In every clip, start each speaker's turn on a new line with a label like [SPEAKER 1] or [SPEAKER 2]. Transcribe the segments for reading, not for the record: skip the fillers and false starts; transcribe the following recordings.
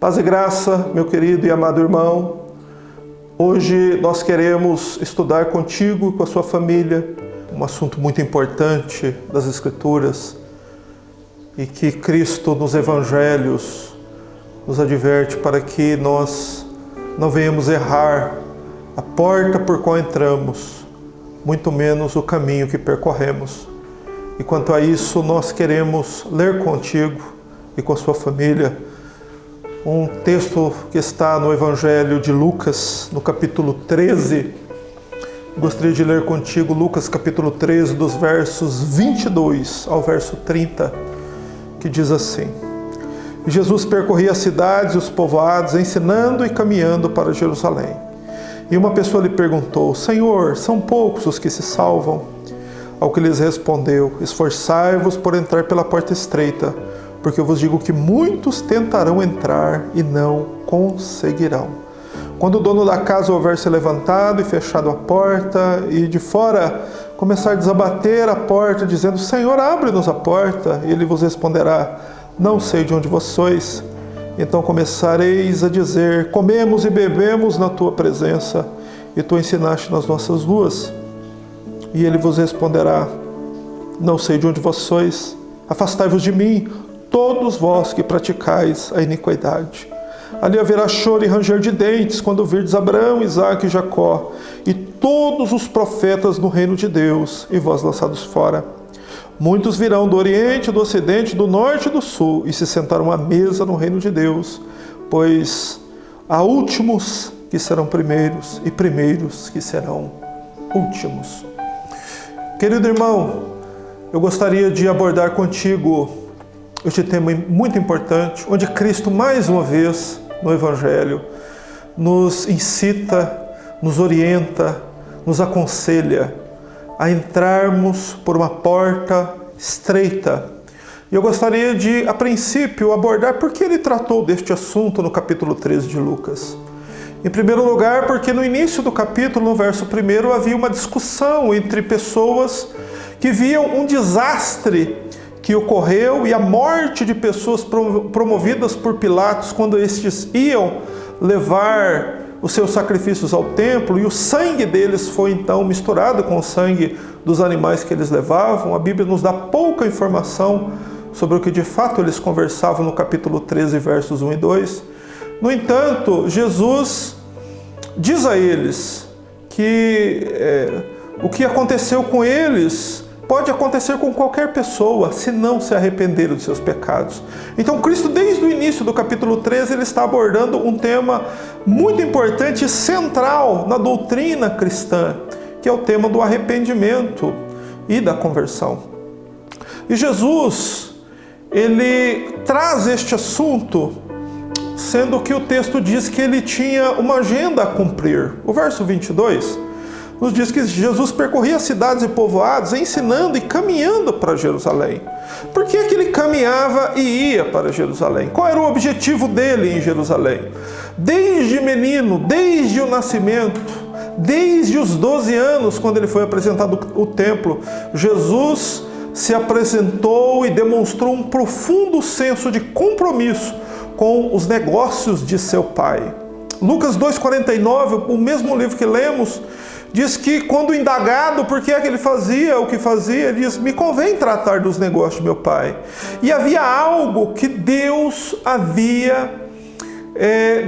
[SPEAKER 1] Paz e graça, meu querido e amado irmão. Hoje nós queremos estudar contigo e com a sua família um assunto muito importante das Escrituras e que Cristo nos Evangelhos nos adverte para que nós não venhamos errar a porta por qual entramos, muito menos o caminho que percorremos. E quanto a isso, nós queremos ler contigo e com a sua família um texto que está no Evangelho de Lucas, no capítulo 13. Gostaria de ler contigo Lucas capítulo 13, dos versos 22 ao verso 30, que diz assim: Jesus percorria as cidades e os povoados, ensinando e caminhando para Jerusalém. E uma pessoa lhe perguntou: Senhor, são poucos os que se salvam? Ao que lhes respondeu: esforçai-vos por entrar pela porta estreita, porque eu vos digo que muitos tentarão entrar e não conseguirão. Quando o dono da casa houver se levantado e fechado a porta, e de fora começar a desabater a porta, dizendo: Senhor, abre-nos a porta, ele vos responderá: não sei de onde vós sois. Então começareis a dizer: comemos e bebemos na tua presença, e tu ensinaste nas nossas ruas. E ele vos responderá: não sei de onde vós sois, afastai-vos de mim, todos vós que praticais a iniquidade. Ali haverá choro e ranger de dentes, quando virdes Abraão, Isaque e Jacó, e todos os profetas no reino de Deus, e vós lançados fora. Muitos virão do Oriente, do Ocidente, do Norte e do Sul, e se sentarão à mesa no reino de Deus, pois há últimos que serão primeiros, e primeiros que serão últimos. Querido irmão, eu gostaria de abordar contigo este tema muito importante, onde Cristo, mais uma vez, no Evangelho, nos incita, nos orienta, nos aconselha a entrarmos por uma porta estreita. E eu gostaria de, a princípio, abordar por que ele tratou deste assunto no capítulo 13 de Lucas. Em primeiro lugar, porque no início do capítulo, no verso 1, havia uma discussão entre pessoas que viam um desastre que ocorreu e a morte de pessoas promovidas por Pilatos quando estes iam levar os seus sacrifícios ao templo, e o sangue deles foi então misturado com o sangue dos animais que eles levavam. A Bíblia nos dá pouca informação sobre o que de fato eles conversavam no capítulo 13, versos 1 e 2. No entanto, Jesus diz a eles que o que aconteceu com eles pode acontecer com qualquer pessoa, se não se arrependerem dos seus pecados. Então Cristo, desde o início do capítulo 13, ele está abordando um tema muito importante e central na doutrina cristã, que é o tema do arrependimento e da conversão. E Jesus, ele traz este assunto, sendo que o texto diz que ele tinha uma agenda a cumprir. O verso 22 nos diz que Jesus percorria cidades e povoados, ensinando e caminhando para Jerusalém. Por que ele caminhava e ia para Jerusalém? Qual era o objetivo dele em Jerusalém? Desde menino, desde o nascimento, desde os 12 anos, quando ele foi apresentado ao templo, Jesus se apresentou e demonstrou um profundo senso de compromisso com os negócios de seu pai. Lucas 2,49, o mesmo livro que lemos, diz que quando indagado por que é que ele fazia o que fazia, ele diz: me convém tratar dos negócios de meu pai. E havia algo que Deus havia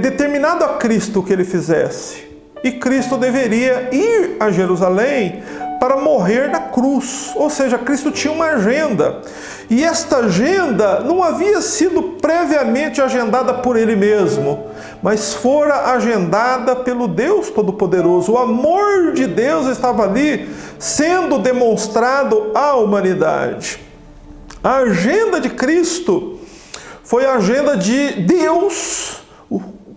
[SPEAKER 1] determinado a Cristo que ele fizesse. E Cristo deveria ir a Jerusalém para morrer na cruz. Ou seja, Cristo tinha uma agenda. E esta agenda não havia sido previamente agendada por ele mesmo, mas fora agendada pelo Deus Todo-Poderoso. O amor de Deus estava ali sendo demonstrado à humanidade. A agenda de Cristo foi a agenda de Deus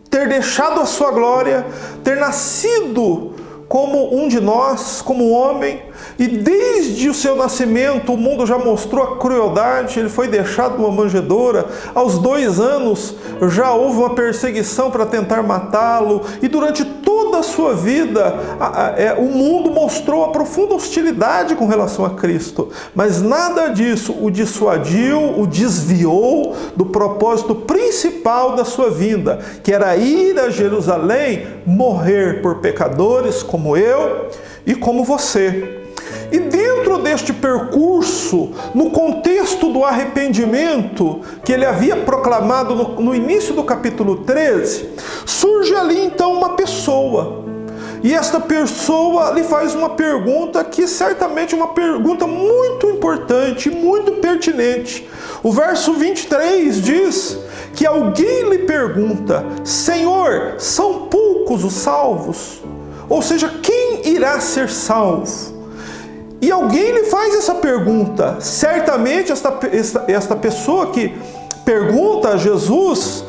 [SPEAKER 1] ter deixado a sua glória, ter nascido como um de nós, como um homem, E desde o seu nascimento, o mundo já mostrou a crueldade. Ele foi deixado numa manjedoura. Aos 2 anos, já houve uma perseguição para tentar matá-lo. E durante toda a sua vida, o mundo mostrou a profunda hostilidade com relação a Cristo. Mas nada disso o dissuadiu, o desviou do propósito principal da sua vinda, que era ir a Jerusalém, morrer por pecadores como eu e como você. E dentro deste percurso, no contexto do arrependimento que ele havia proclamado no início do capítulo 13, surge ali então uma pessoa. E esta pessoa lhe faz uma pergunta que certamente é uma pergunta muito importante, muito pertinente. O verso 23 diz que alguém lhe pergunta: Senhor, são poucos os salvos? Ou seja, quem irá ser salvo? E alguém lhe faz essa pergunta. Certamente esta pessoa que pergunta a Jesus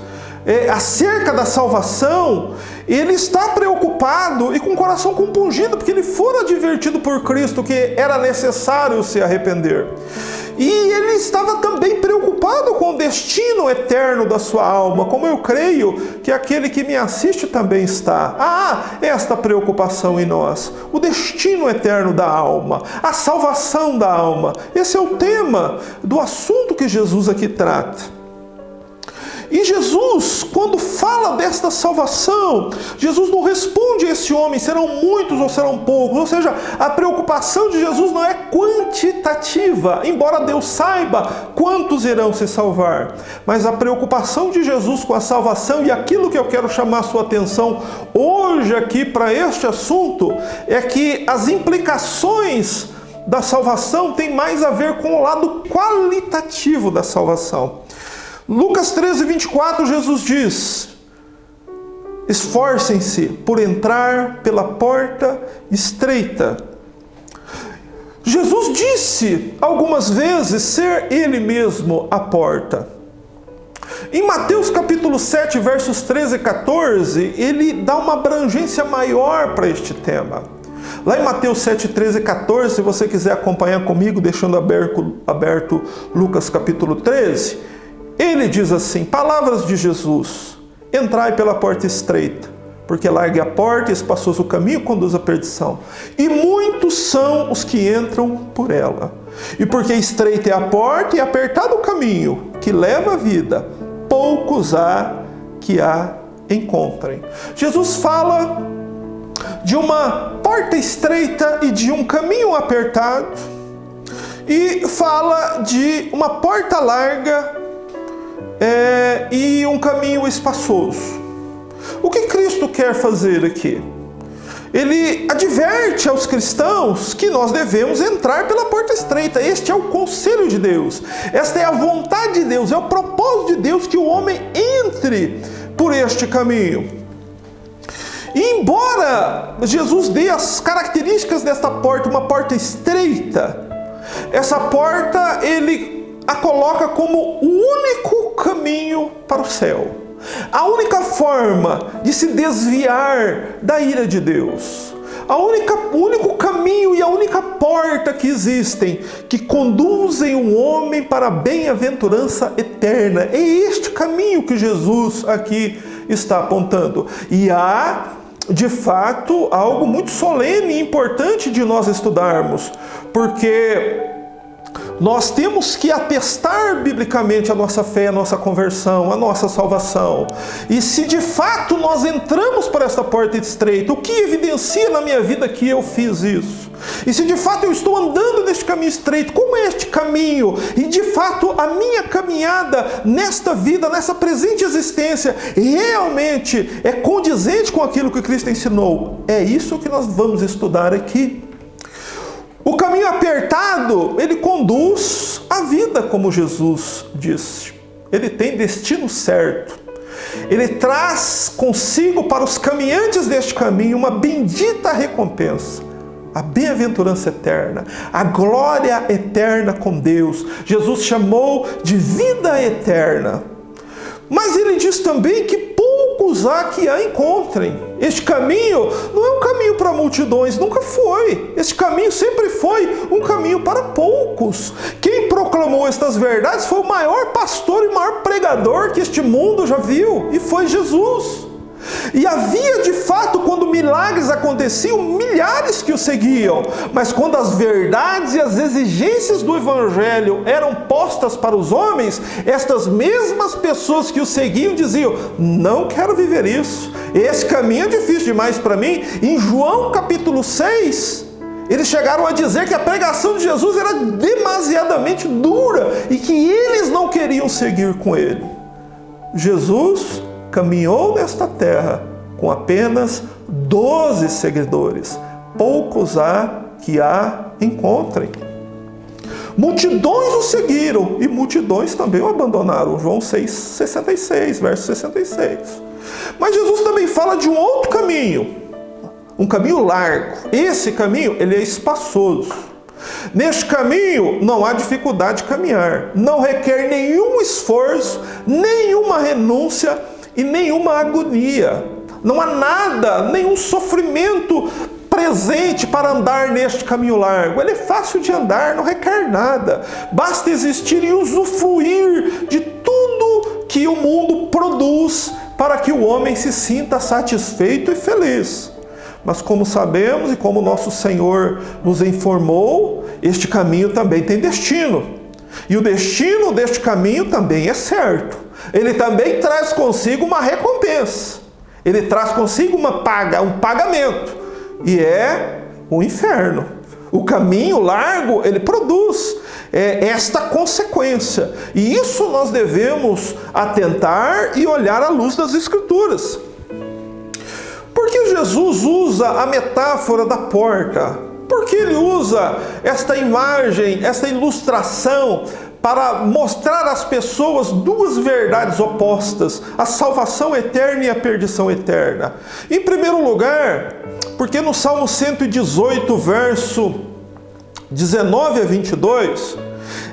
[SPEAKER 1] acerca da salvação, ele está preocupado e com o coração compungido, porque ele fora advertido por Cristo que era necessário se arrepender. E ele estava também preocupado com o destino eterno da sua alma, como eu creio que aquele que me assiste também está. Esta preocupação em nós, o destino eterno da alma, a salvação da alma. Esse é o tema do assunto que Jesus aqui trata. E Jesus, quando fala desta salvação, Jesus não responde a esse homem, serão muitos ou serão poucos. Ou seja, a preocupação de Jesus não é quantitativa, embora Deus saiba quantos irão se salvar. Mas a preocupação de Jesus com a salvação, e aquilo que eu quero chamar a sua atenção hoje aqui para este assunto, é que as implicações da salvação têm mais a ver com o lado qualitativo da salvação. Lucas 13, 24, Jesus diz: esforcem-se por entrar pela porta estreita. Jesus disse algumas vezes ser Ele mesmo a porta. Em Mateus capítulo 7, versos 13 e 14, ele dá uma abrangência maior para este tema. Lá em Mateus 7, 13 e 14, se você quiser acompanhar comigo, deixando aberto Lucas capítulo 13, ele diz assim, palavras de Jesus: entrai pela porta estreita, porque larga a porta e espaçoso o caminho conduz à perdição. E muitos são os que entram por ela. E porque estreita é a porta e apertado o caminho que leva à vida, poucos há que a encontrem. Jesus fala de uma porta estreita e de um caminho apertado, e fala de uma porta larga e um caminho espaçoso. O que Cristo quer fazer aqui? Ele adverte aos cristãos que nós devemos entrar pela porta estreita. Este é o conselho de Deus. Esta é a vontade de Deus, é o propósito de Deus que o homem entre por este caminho. E embora Jesus dê as características desta porta, uma porta estreita, essa porta ele a coloca como o único caminho para o céu. A única forma de se desviar da ira de Deus. O único caminho e a única porta que existem, que conduzem o homem para a bem-aventurança eterna. É este caminho que Jesus aqui está apontando. E há, de fato, algo muito solene e importante de nós estudarmos, porque nós temos que atestar biblicamente a nossa fé, a nossa conversão, a nossa salvação. E se de fato nós entramos por esta porta estreita, o que evidencia na minha vida que eu fiz isso? E se de fato eu estou andando neste caminho estreito, como é este caminho? E de fato a minha caminhada nesta vida, nessa presente existência, realmente é condizente com aquilo que Cristo ensinou? É isso que nós vamos estudar aqui. O caminho apertado, ele conduz à vida, como Jesus disse. Ele tem destino certo. Ele traz consigo para os caminhantes deste caminho uma bendita recompensa. A bem-aventurança eterna, a glória eterna com Deus. Jesus chamou de vida eterna. Mas ele diz também que poucos poucos há que a encontrem. Este caminho não é um caminho para multidões, nunca foi. Este caminho sempre foi um caminho para poucos. Quem proclamou estas verdades foi o maior pastor e maior pregador que este mundo já viu, e foi Jesus. E havia de fato, quando milagres aconteciam, milhares que o seguiam. Mas quando as verdades e as exigências do Evangelho eram postas para os homens, estas mesmas pessoas que o seguiam diziam: não quero viver isso, esse caminho é difícil demais para mim. Em João capítulo 6, eles chegaram a dizer que a pregação de Jesus era demasiadamente dura e que eles não queriam seguir com ele. Jesus caminhou nesta terra com apenas 12 seguidores. Poucos há que a encontrem. Multidões o seguiram e multidões também o abandonaram. João 6,66, verso 66. Mas Jesus também fala de um outro caminho, um caminho largo. Esse caminho, ele é espaçoso. Neste caminho não há dificuldade de caminhar, não requer nenhum esforço, nenhuma renúncia e nenhuma agonia. Não há nada, nenhum sofrimento presente para andar neste caminho largo. Ele é fácil de andar, não requer nada. Basta existir e usufruir de tudo que o mundo produz para que o homem se sinta satisfeito e feliz. Mas como sabemos e como nosso Senhor nos informou, este caminho também tem destino. E o destino deste caminho também é certo. Ele também traz consigo uma recompensa. Ele traz consigo uma paga, um pagamento. E é o inferno. O caminho largo, ele produz esta consequência. E isso nós devemos atentar e olhar à luz das Escrituras. Por que Jesus usa a metáfora da porta? Por que ele usa esta imagem, esta ilustração para mostrar às pessoas duas verdades opostas, a salvação eterna e a perdição eterna? Em primeiro lugar, porque no Salmo 118, verso 19 a 22,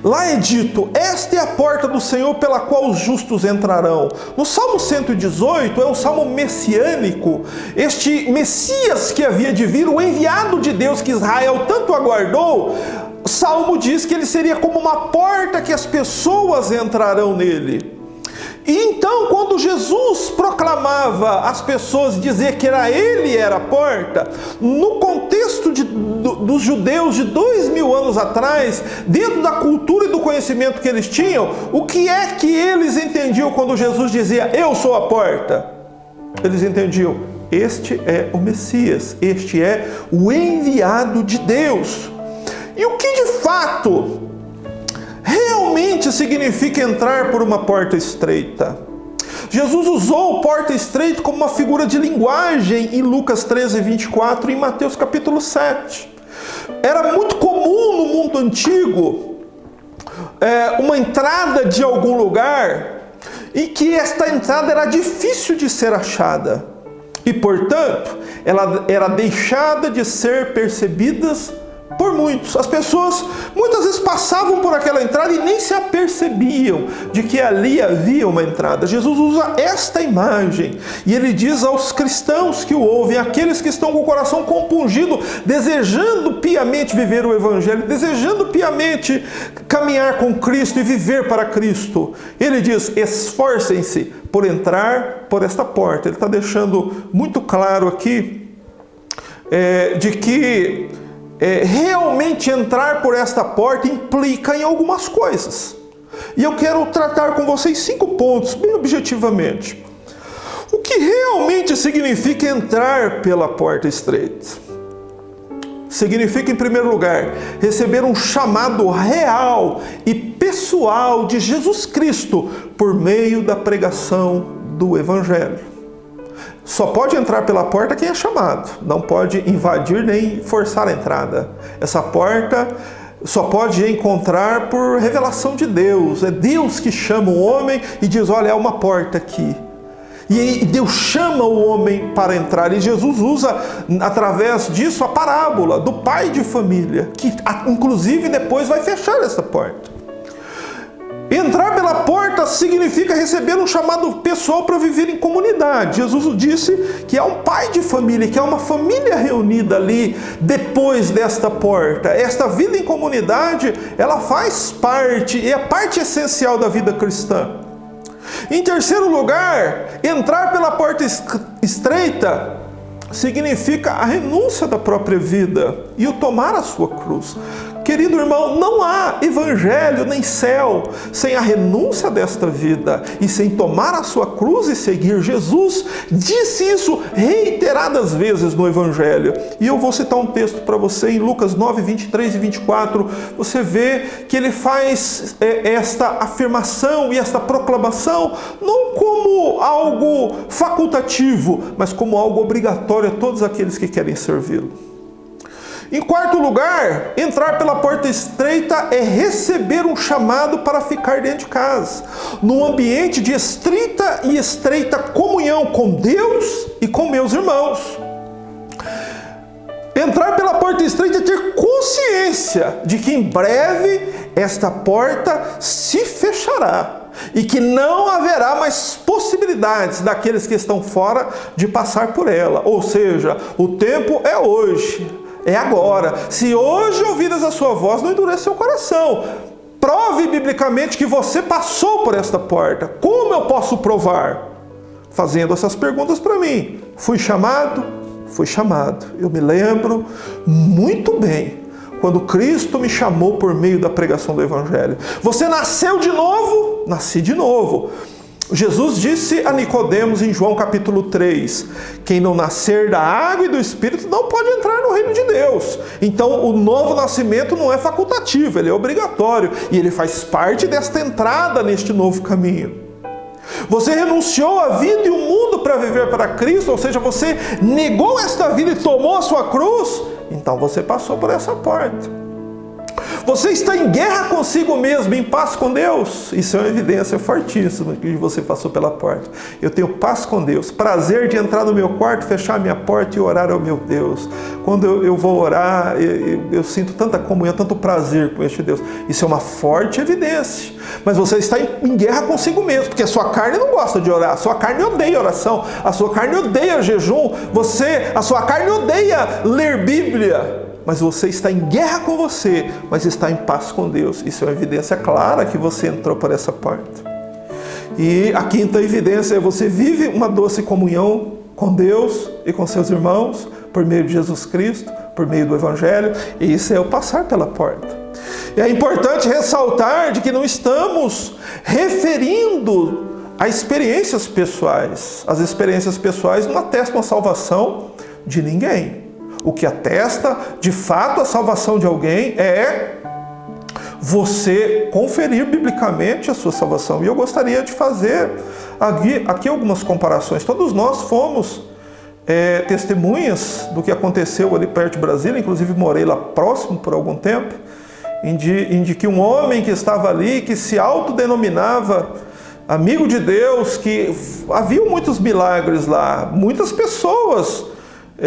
[SPEAKER 1] lá é dito: esta é a porta do Senhor pela qual os justos entrarão. No Salmo 118 é um salmo messiânico. Este Messias que havia de vir, o enviado de Deus que Israel tanto aguardou, o Salmo diz que ele seria como uma porta que as pessoas entrarão nele. E então, quando Jesus proclamava às pessoas, dizer que ele era a porta, no contexto dos judeus de 2000 anos atrás, dentro da cultura e do conhecimento que eles tinham, o que é que eles entendiam quando Jesus dizia: eu sou a porta? Eles entendiam: este é o Messias, este é o enviado de Deus. E o que de fato realmente significa entrar por uma porta estreita? Jesus usou porta estreita como uma figura de linguagem em Lucas 13, 24 e em Mateus capítulo 7. Era muito comum no mundo antigo uma entrada de algum lugar e que esta entrada era difícil de ser achada. E, portanto, ela era deixada de ser percebidas por muitos. As pessoas muitas vezes passavam por aquela entrada e nem se apercebiam de que ali havia uma entrada. Jesus usa esta imagem e ele diz aos cristãos que o ouvem, aqueles que estão com o coração compungido, desejando piamente viver o Evangelho, desejando piamente caminhar com Cristo e viver para Cristo. Ele diz: esforcem-se por entrar por esta porta. Ele está deixando muito claro aqui de que realmente entrar por esta porta implica em algumas coisas. E eu quero tratar com vocês 5 pontos, bem objetivamente. O que realmente significa entrar pela porta estreita? Significa, em primeiro lugar, receber um chamado real e pessoal de Jesus Cristo por meio da pregação do Evangelho. Só pode entrar pela porta quem é chamado, não pode invadir nem forçar a entrada. Essa porta só pode encontrar por revelação de Deus. É Deus que chama o homem e diz: olha, é uma porta aqui. E Deus chama o homem para entrar. E Jesus usa, através disso, a parábola do pai de família, que inclusive depois vai fechar essa porta. Entrar pela porta significa receber um chamado pessoal para viver em comunidade. Jesus disse que há um pai de família, que há uma família reunida ali depois desta porta. Esta vida em comunidade, ela faz parte, é parte essencial da vida cristã. Em terceiro lugar, entrar pela porta estreita significa a renúncia da própria vida e o tomar a sua cruz. Querido irmão, não há evangelho nem céu sem a renúncia desta vida e sem tomar a sua cruz e seguir. Jesus disse isso reiteradas vezes no evangelho. E eu vou citar um texto para você em Lucas 9, 23 e 24. Você vê que ele faz esta afirmação e esta proclamação não como algo facultativo, mas como algo obrigatório a todos aqueles que querem servi-lo. Em quarto lugar, entrar pela porta estreita é receber um chamado para ficar dentro de casa, num ambiente de estrita e estreita comunhão com Deus e com meus irmãos. Entrar pela porta estreita é ter consciência de que em breve esta porta se fechará e que não haverá mais possibilidades daqueles que estão fora de passar por ela. Ou seja, o tempo é hoje. É agora. Se hoje ouvidas a sua voz, não endureça seu coração. Prove biblicamente que você passou por esta porta. Como eu posso provar? Fazendo essas perguntas para mim. Fui chamado? Fui chamado. Eu me lembro muito bem quando Cristo me chamou por meio da pregação do Evangelho. Você nasceu de novo? Nasci de novo. Jesus disse a Nicodemos em João capítulo 3, quem não nascer da água e do Espírito não pode entrar no reino de Deus. Então o novo nascimento não é facultativo, ele é obrigatório e ele faz parte desta entrada neste novo caminho. Você renunciou à vida e o mundo para viver para Cristo, ou seja, você negou esta vida e tomou a sua cruz, então você passou por essa porta. Você está em guerra consigo mesmo, em paz com Deus? Isso é uma evidência fortíssima que você passou pela porta. Eu tenho paz com Deus, prazer de entrar no meu quarto, fechar a minha porta e orar ao meu Deus. Quando eu vou orar, eu sinto tanta comunhão, tanto prazer com este Deus. Isso é uma forte evidência. Mas você está em guerra consigo mesmo, porque a sua carne não gosta de orar, a sua carne odeia oração, a sua carne odeia jejum, a sua carne odeia ler Bíblia. Mas você está em guerra com você, mas está em paz com Deus. Isso é uma evidência clara que você entrou por essa porta. E a quinta evidência é você vive uma doce comunhão com Deus e com seus irmãos, por meio de Jesus Cristo, por meio do Evangelho, e isso é o passar pela porta. E é importante ressaltar de que não estamos referindo a experiências pessoais. As experiências pessoais não atestam a salvação de ninguém. O que atesta, de fato, a salvação de alguém é você conferir biblicamente a sua salvação. E eu gostaria de fazer aqui algumas comparações. Todos nós fomos testemunhas do que aconteceu ali perto de Brasília, inclusive morei lá próximo por algum tempo, em que um homem que estava ali, que se autodenominava amigo de Deus, que havia muitos milagres lá, muitas pessoas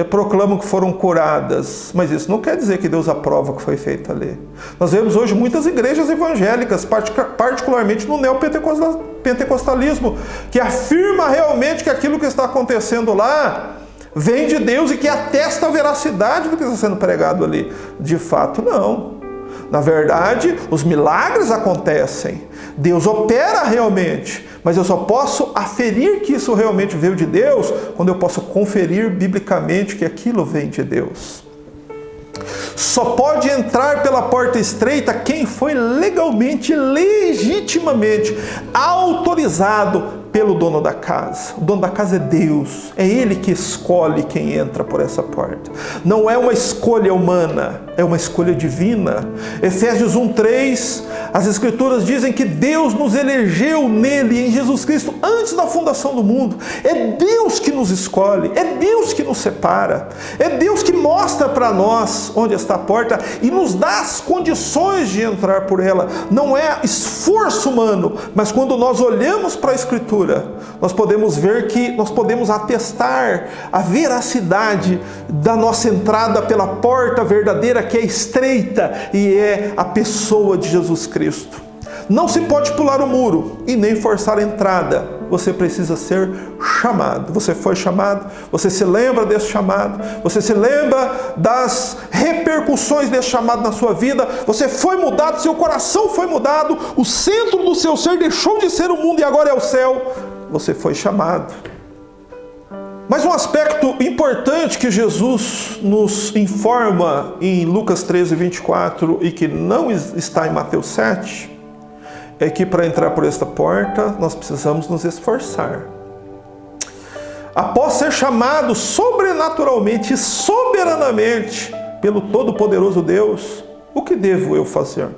[SPEAKER 1] proclamam que foram curadas, mas isso não quer dizer que Deus aprova o que foi feito ali. Nós vemos hoje muitas igrejas evangélicas, particularmente no neopentecostalismo, que afirma realmente que aquilo que está acontecendo lá vem de Deus e que atesta a veracidade do que está sendo pregado ali. De fato, não. Na verdade, os milagres acontecem, Deus opera realmente, mas eu só posso aferir que isso realmente veio de Deus quando eu posso conferir biblicamente que aquilo vem de Deus. Só pode entrar pela porta estreita quem foi legalmente, legitimamente autorizado pelo dono da casa. O dono da casa é Deus, é Ele que escolhe quem entra por essa porta. Não é uma escolha humana, é uma escolha divina. Efésios 1:3, as Escrituras dizem que Deus nos elegeu nele, em Jesus Cristo, antes da fundação do mundo. É Deus que nos escolhe, é Deus que nos separa, é Deus que mostra para nós onde está a porta e nos dá as condições de entrar por ela. Não é esforço humano, mas quando nós olhamos para a Escritura, nós podemos ver que nós podemos atestar a veracidade da nossa entrada pela porta verdadeira, que é estreita, e é a pessoa de Jesus Cristo. Não se pode pular o muro e nem forçar a entrada. Você precisa ser chamado. Você foi chamado, você se lembra desse chamado, você se lembra das repercussões desse chamado na sua vida, você foi mudado, seu coração foi mudado, o centro do seu ser deixou de ser o mundo e agora é o céu. Você foi chamado. Mas um aspecto importante que Jesus nos informa em Lucas 13, 24 e que não está em Mateus 7, é que para entrar por esta porta nós precisamos nos esforçar. Após ser chamado sobrenaturalmente e soberanamente pelo Todo-Poderoso Deus, o que devo eu fazer?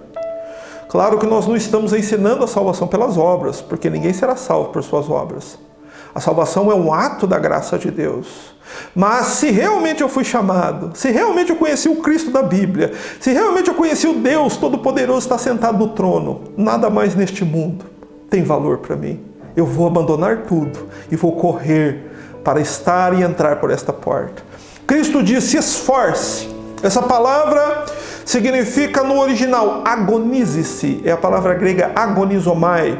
[SPEAKER 1] Claro que nós não estamos ensinando a salvação pelas obras, porque ninguém será salvo por suas obras. A salvação é um ato da graça de Deus. Mas se realmente eu fui chamado, se realmente eu conheci o Cristo da Bíblia, se realmente eu conheci o Deus Todo-Poderoso que está sentado no trono, nada mais neste mundo tem valor para mim. Eu vou abandonar tudo e vou correr para estar e entrar por esta porta. Cristo disse: esforce. Essa palavra significa no original agonize-se. É a palavra grega agonizomai.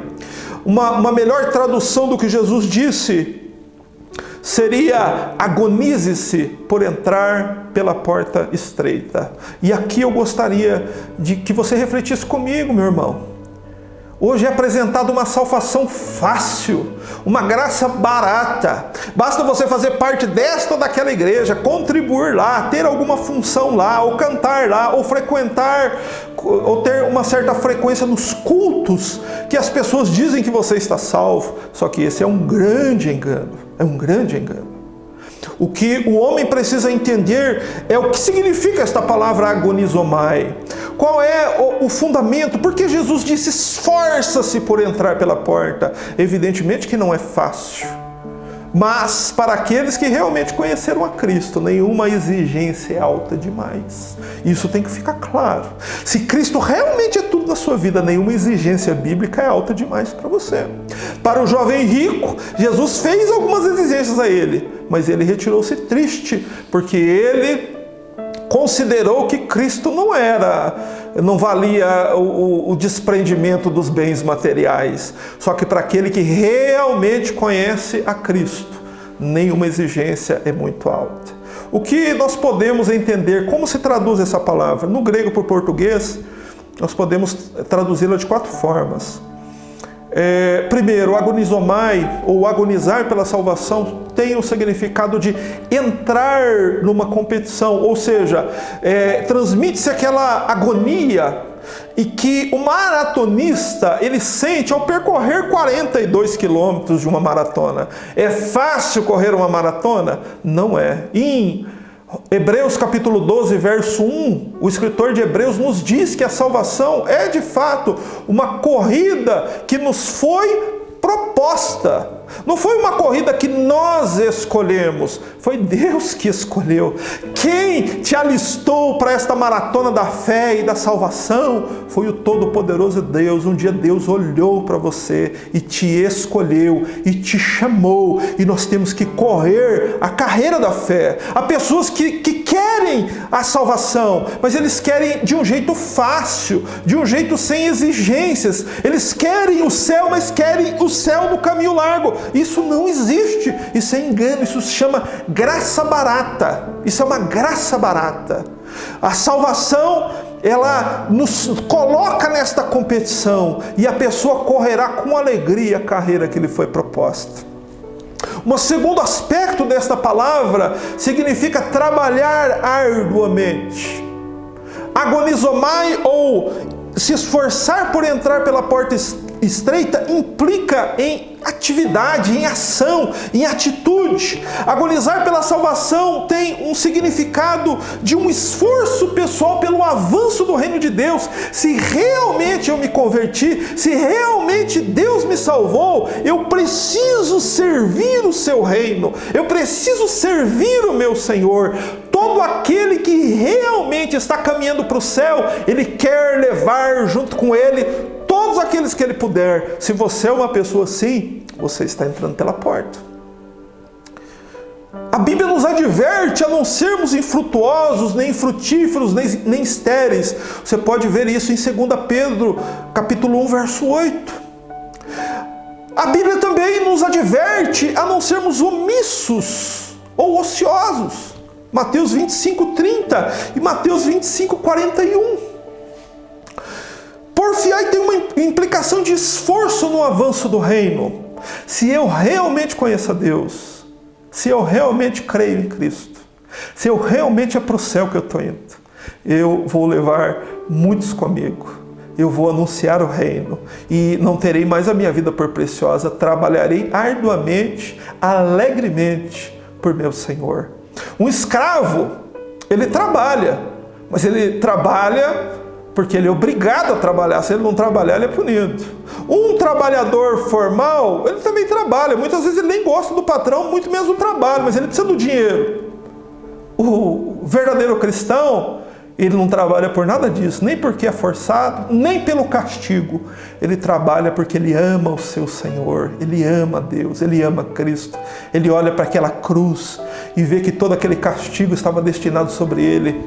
[SPEAKER 1] Uma melhor tradução do que Jesus disse seria agonize-se por entrar pela porta estreita. E aqui eu gostaria de que você refletisse comigo, meu irmão. Hoje é apresentada uma salvação fácil, uma graça barata. Basta você fazer parte desta ou daquela igreja, contribuir lá, ter alguma função lá, ou cantar lá, ou frequentar, ou ter uma certa frequência nos cultos, que as pessoas dizem que você está salvo. Só que esse é um grande engano, é um grande engano. O que o homem precisa entender é o que significa esta palavra agonizomai. Qual é o fundamento? Porque Jesus disse: esforça-se por entrar pela porta. Evidentemente que não é fácil. Mas para aqueles que realmente conheceram a Cristo, nenhuma exigência é alta demais. Isso tem que ficar claro. Se Cristo realmente é tudo na sua vida, nenhuma exigência bíblica é alta demais para você. Para o jovem rico, Jesus fez algumas exigências a ele, mas ele retirou-se triste, porque ele considerou que Cristo não valia o desprendimento dos bens materiais. Só que para aquele que realmente conhece a Cristo, nenhuma exigência é muito alta. O que nós podemos entender, como se traduz essa palavra? No grego para o português, nós podemos traduzi-la de 4 formas. Primeiro, agonizomai, ou agonizar pela salvação, tem o significado de entrar numa competição, ou seja, transmite-se aquela agonia e que o maratonista ele sente ao percorrer 42 quilômetros de uma maratona. É fácil correr uma maratona? Não é. Em Hebreus capítulo 12, verso 1, o escritor de Hebreus nos diz que a salvação é de fato uma corrida que nos foi proposta. Não foi uma corrida que nós escolhemos, foi Deus que escolheu. Quem te alistou para esta maratona da fé e da salvação foi o Todo-Poderoso Deus. Um dia Deus olhou para você e te escolheu e te chamou. E nós temos que correr a carreira da fé. Há pessoas que querem a salvação, mas eles querem de um jeito fácil, de um jeito sem exigências. Eles querem o céu, mas querem o céu no caminho largo. Isso não existe, isso é engano, isso se chama graça barata. Isso é uma graça barata. A salvação, ela nos coloca nesta competição e a pessoa correrá com alegria a carreira que lhe foi proposta. Um segundo aspecto desta palavra significa trabalhar arduamente. Agonizomai, ou se esforçar por entrar pela porta estreita, implica em atividade, em ação, em atitude. Agonizar pela salvação tem um significado de um esforço pessoal pelo avanço do reino de Deus. Se realmente eu me converti, se realmente Deus me salvou, eu preciso servir o seu reino, eu preciso servir o meu Senhor. Todo aquele que realmente está caminhando para o céu, ele quer levar junto com ele todos aqueles que ele puder. Se você é uma pessoa assim, você está entrando pela porta. A Bíblia nos adverte a não sermos infrutuosos, nem frutíferos, nem estéreis. Você pode ver isso em 2 Pedro, capítulo 1, verso 8. A Bíblia também nos adverte a não sermos omissos ou ociosos. Mateus 25:30 e Mateus 25:41. Porfiai tem uma implicação de esforço no avanço do reino. Se eu realmente conheço a Deus, se eu realmente creio em Cristo, se eu realmente é para o céu que eu estou indo, eu vou levar muitos comigo. Eu vou anunciar o reino e não terei mais a minha vida por preciosa. Trabalharei arduamente, alegremente por meu Senhor. Um escravo, ele trabalha, mas ele trabalha porque ele é obrigado a trabalhar. Se ele não trabalhar, ele é punido. Um trabalhador formal, ele também trabalha. Muitas vezes ele nem gosta do patrão, muito menos do trabalho, mas ele precisa do dinheiro. O verdadeiro cristão, ele não trabalha por nada disso, nem porque é forçado, nem pelo castigo. Ele trabalha porque ele ama o seu Senhor, ele ama Deus, ele ama Cristo. Ele olha para aquela cruz e vê que todo aquele castigo estava destinado sobre ele.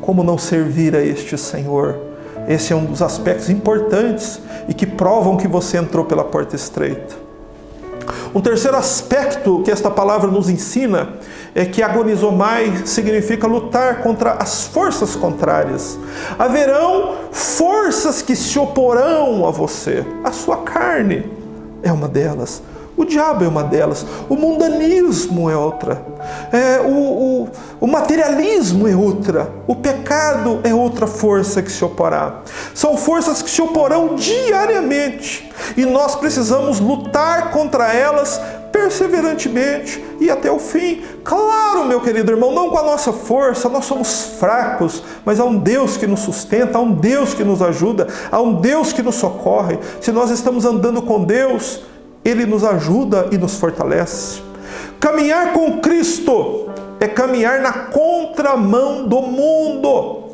[SPEAKER 1] Como não servir a este Senhor? Esse é um dos aspectos importantes e que provam que você entrou pela porta estreita. Um terceiro aspecto que esta palavra nos ensina é que agonizomai significa lutar contra as forças contrárias. Haverão forças que se oporão a você. A sua carne é uma delas. O diabo é uma delas. O mundanismo é outra. O materialismo é outra. O pecado é outra força que se oporá. São forças que se oporão diariamente. E nós precisamos lutar contra elas perseverantemente e até o fim. Claro, meu querido irmão, não com a nossa força, nós somos fracos, mas há um Deus que nos sustenta, há um Deus que nos ajuda, há um Deus que nos socorre. Se nós estamos andando com Deus, Ele nos ajuda e nos fortalece. Caminhar com Cristo é caminhar na contramão do mundo.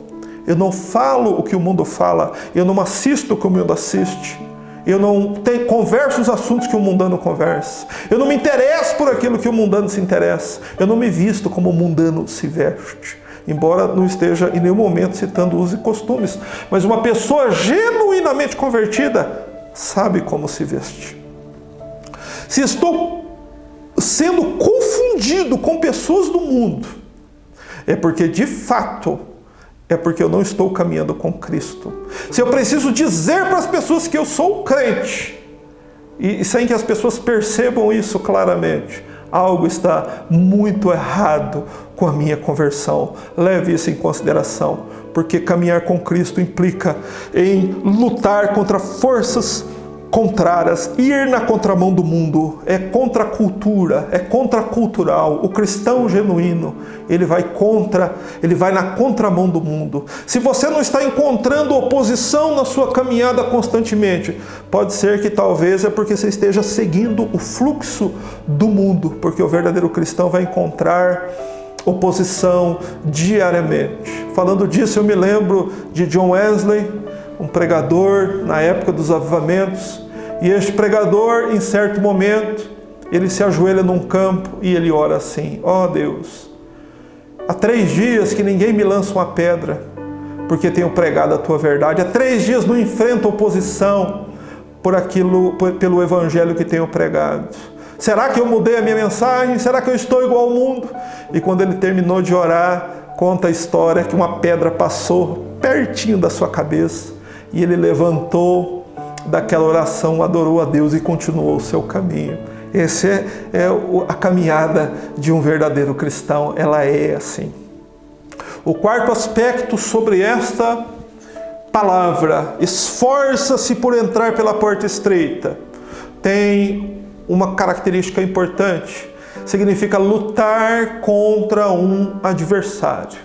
[SPEAKER 1] Eu não falo o que o mundo fala, eu não assisto o que o mundo assiste. Eu não converso os assuntos que o mundano conversa. Eu não me interesso por aquilo que o mundano se interessa. Eu não me visto como o mundano se veste. Embora não esteja em nenhum momento citando usos e costumes. Mas uma pessoa genuinamente convertida sabe como se veste. Se estou sendo confundido com pessoas do mundo, é porque de fato é porque eu não estou caminhando com Cristo. Se eu preciso dizer para as pessoas que eu sou crente, e sem que as pessoas percebam isso claramente, algo está muito errado com a minha conversão. Leve isso em consideração, porque caminhar com Cristo implica em lutar contra forças contrárias, ir na contramão do mundo, é contra a cultura, é contracultural. O cristão genuíno, ele vai na contramão do mundo. Se você não está encontrando oposição na sua caminhada constantemente, pode ser que talvez é porque você esteja seguindo o fluxo do mundo, porque o verdadeiro cristão vai encontrar oposição diariamente. Falando disso, eu me lembro de John Wesley, um pregador na época dos avivamentos, e este pregador, em certo momento, ele se ajoelha num campo e ele ora assim: ó Deus, há 3 dias que ninguém me lança uma pedra, porque tenho pregado a tua verdade. Há 3 dias não enfrento oposição pelo evangelho que tenho pregado. Será que eu mudei a minha mensagem? Será que eu estou igual ao mundo? E quando ele terminou de orar, conta a história que uma pedra passou pertinho da sua cabeça e ele levantou daquela oração, adorou a Deus e continuou o seu caminho. Essa é a caminhada de um verdadeiro cristão, ela é assim. O quarto aspecto sobre esta palavra, esforça-se por entrar pela porta estreita, tem uma característica importante, significa lutar contra um adversário.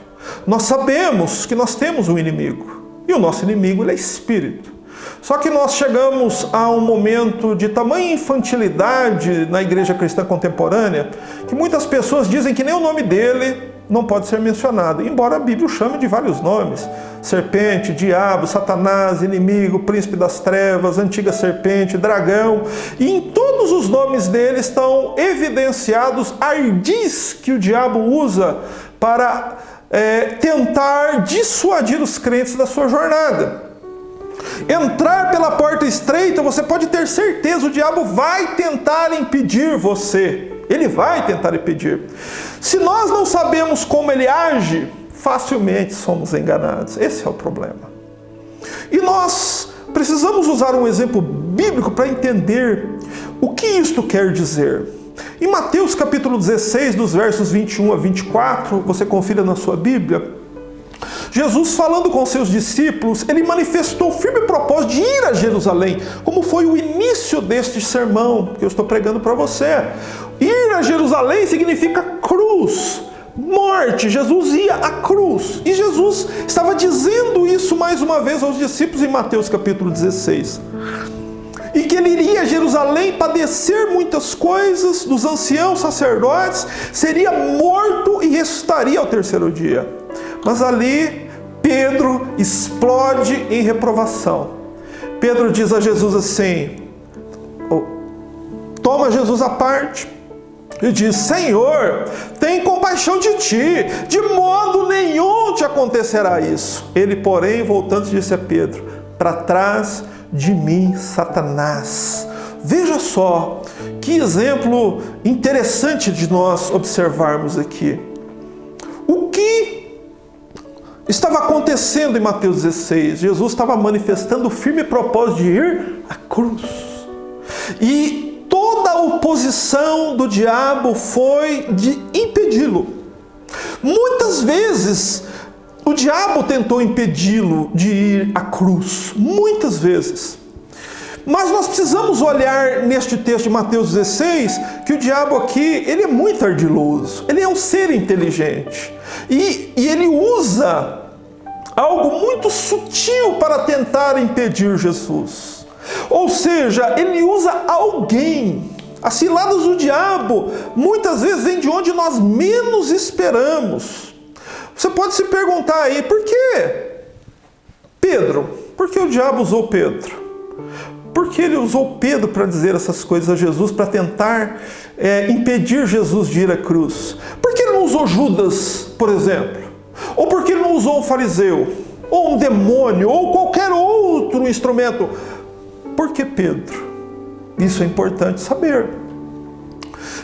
[SPEAKER 1] Nós sabemos que nós temos um inimigo, e o nosso inimigo ele é espírito. Só que nós chegamos a um momento de tamanha infantilidade na igreja cristã contemporânea, que muitas pessoas dizem que nem o nome dele não pode ser mencionado, embora a Bíblia o chame de vários nomes: serpente, diabo, Satanás, inimigo, príncipe das trevas, antiga serpente, dragão. E em todos os nomes dele estão evidenciados ardis que o diabo usa para tentar dissuadir os crentes da sua jornada. Entrar pela porta estreita, você pode ter certeza, o diabo vai tentar impedir você. Ele vai tentar impedir. Se nós não sabemos como ele age, facilmente somos enganados. Esse é o problema. E nós precisamos usar um exemplo bíblico para entender o que isto quer dizer. Em Mateus capítulo 16, dos versos 21 a 24, você confira na sua Bíblia, Jesus, falando com seus discípulos, ele manifestou o firme propósito de ir a Jerusalém, como foi o início deste sermão que eu estou pregando para você. Ir a Jerusalém significa cruz, morte. Jesus ia à cruz. E Jesus estava dizendo isso mais uma vez aos discípulos em Mateus capítulo 16. E que ele iria a Jerusalém padecer muitas coisas dos anciãos sacerdotes, seria morto e ressuscitaria ao terceiro dia. Mas ali Pedro explode em reprovação. Pedro diz a Jesus assim, toma Jesus à parte e diz: Senhor, tem compaixão de ti, de modo nenhum te acontecerá isso. Ele, porém, voltando, disse a Pedro: para trás de mim, Satanás. Veja só que exemplo interessante de nós observarmos aqui. O que estava acontecendo em Mateus 16? Jesus estava manifestando o firme propósito de ir à cruz. E toda a oposição do diabo foi de impedi-lo. Muitas vezes o diabo tentou impedi-lo de ir à cruz. Muitas vezes. Mas nós precisamos olhar neste texto de Mateus 16, que o diabo aqui, ele é muito ardiloso. Ele é um ser inteligente. E ele usa algo muito sutil para tentar impedir Jesus. Ou seja, ele usa alguém. As ciladas do diabo muitas vezes vêm de onde nós menos esperamos. Você pode se perguntar aí, por que Pedro? Por que o diabo usou Pedro? Por que ele usou Pedro para dizer essas coisas a Jesus, para tentar impedir Jesus de ir à cruz? Por que ele não usou Judas, por exemplo? Ou por que ele não usou um fariseu? Ou um demônio? Ou qualquer outro instrumento? Por que Pedro? Isso é importante saber.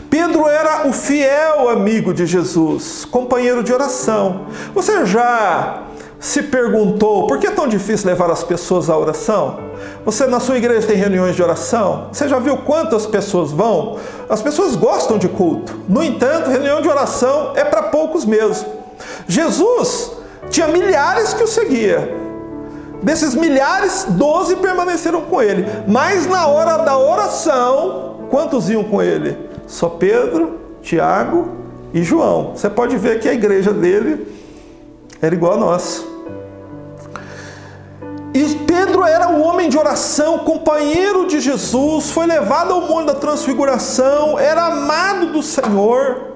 [SPEAKER 1] Pedro era o fiel amigo de Jesus, companheiro de oração. Você já se perguntou por que é tão difícil levar as pessoas à oração? Você na sua igreja tem reuniões de oração? Você já viu quantas pessoas vão? As pessoas gostam de culto. No entanto, reunião de oração é para poucos mesmo. Jesus tinha milhares que o seguia. Desses milhares, 12 permaneceram com ele. Mas na hora da oração, quantos iam com ele? Só Pedro, Tiago e João. Você pode ver que a igreja dele era igual a nossa. E Pedro era o homem de oração, companheiro de Jesus, foi levado ao Monte da Transfiguração, era amado do Senhor.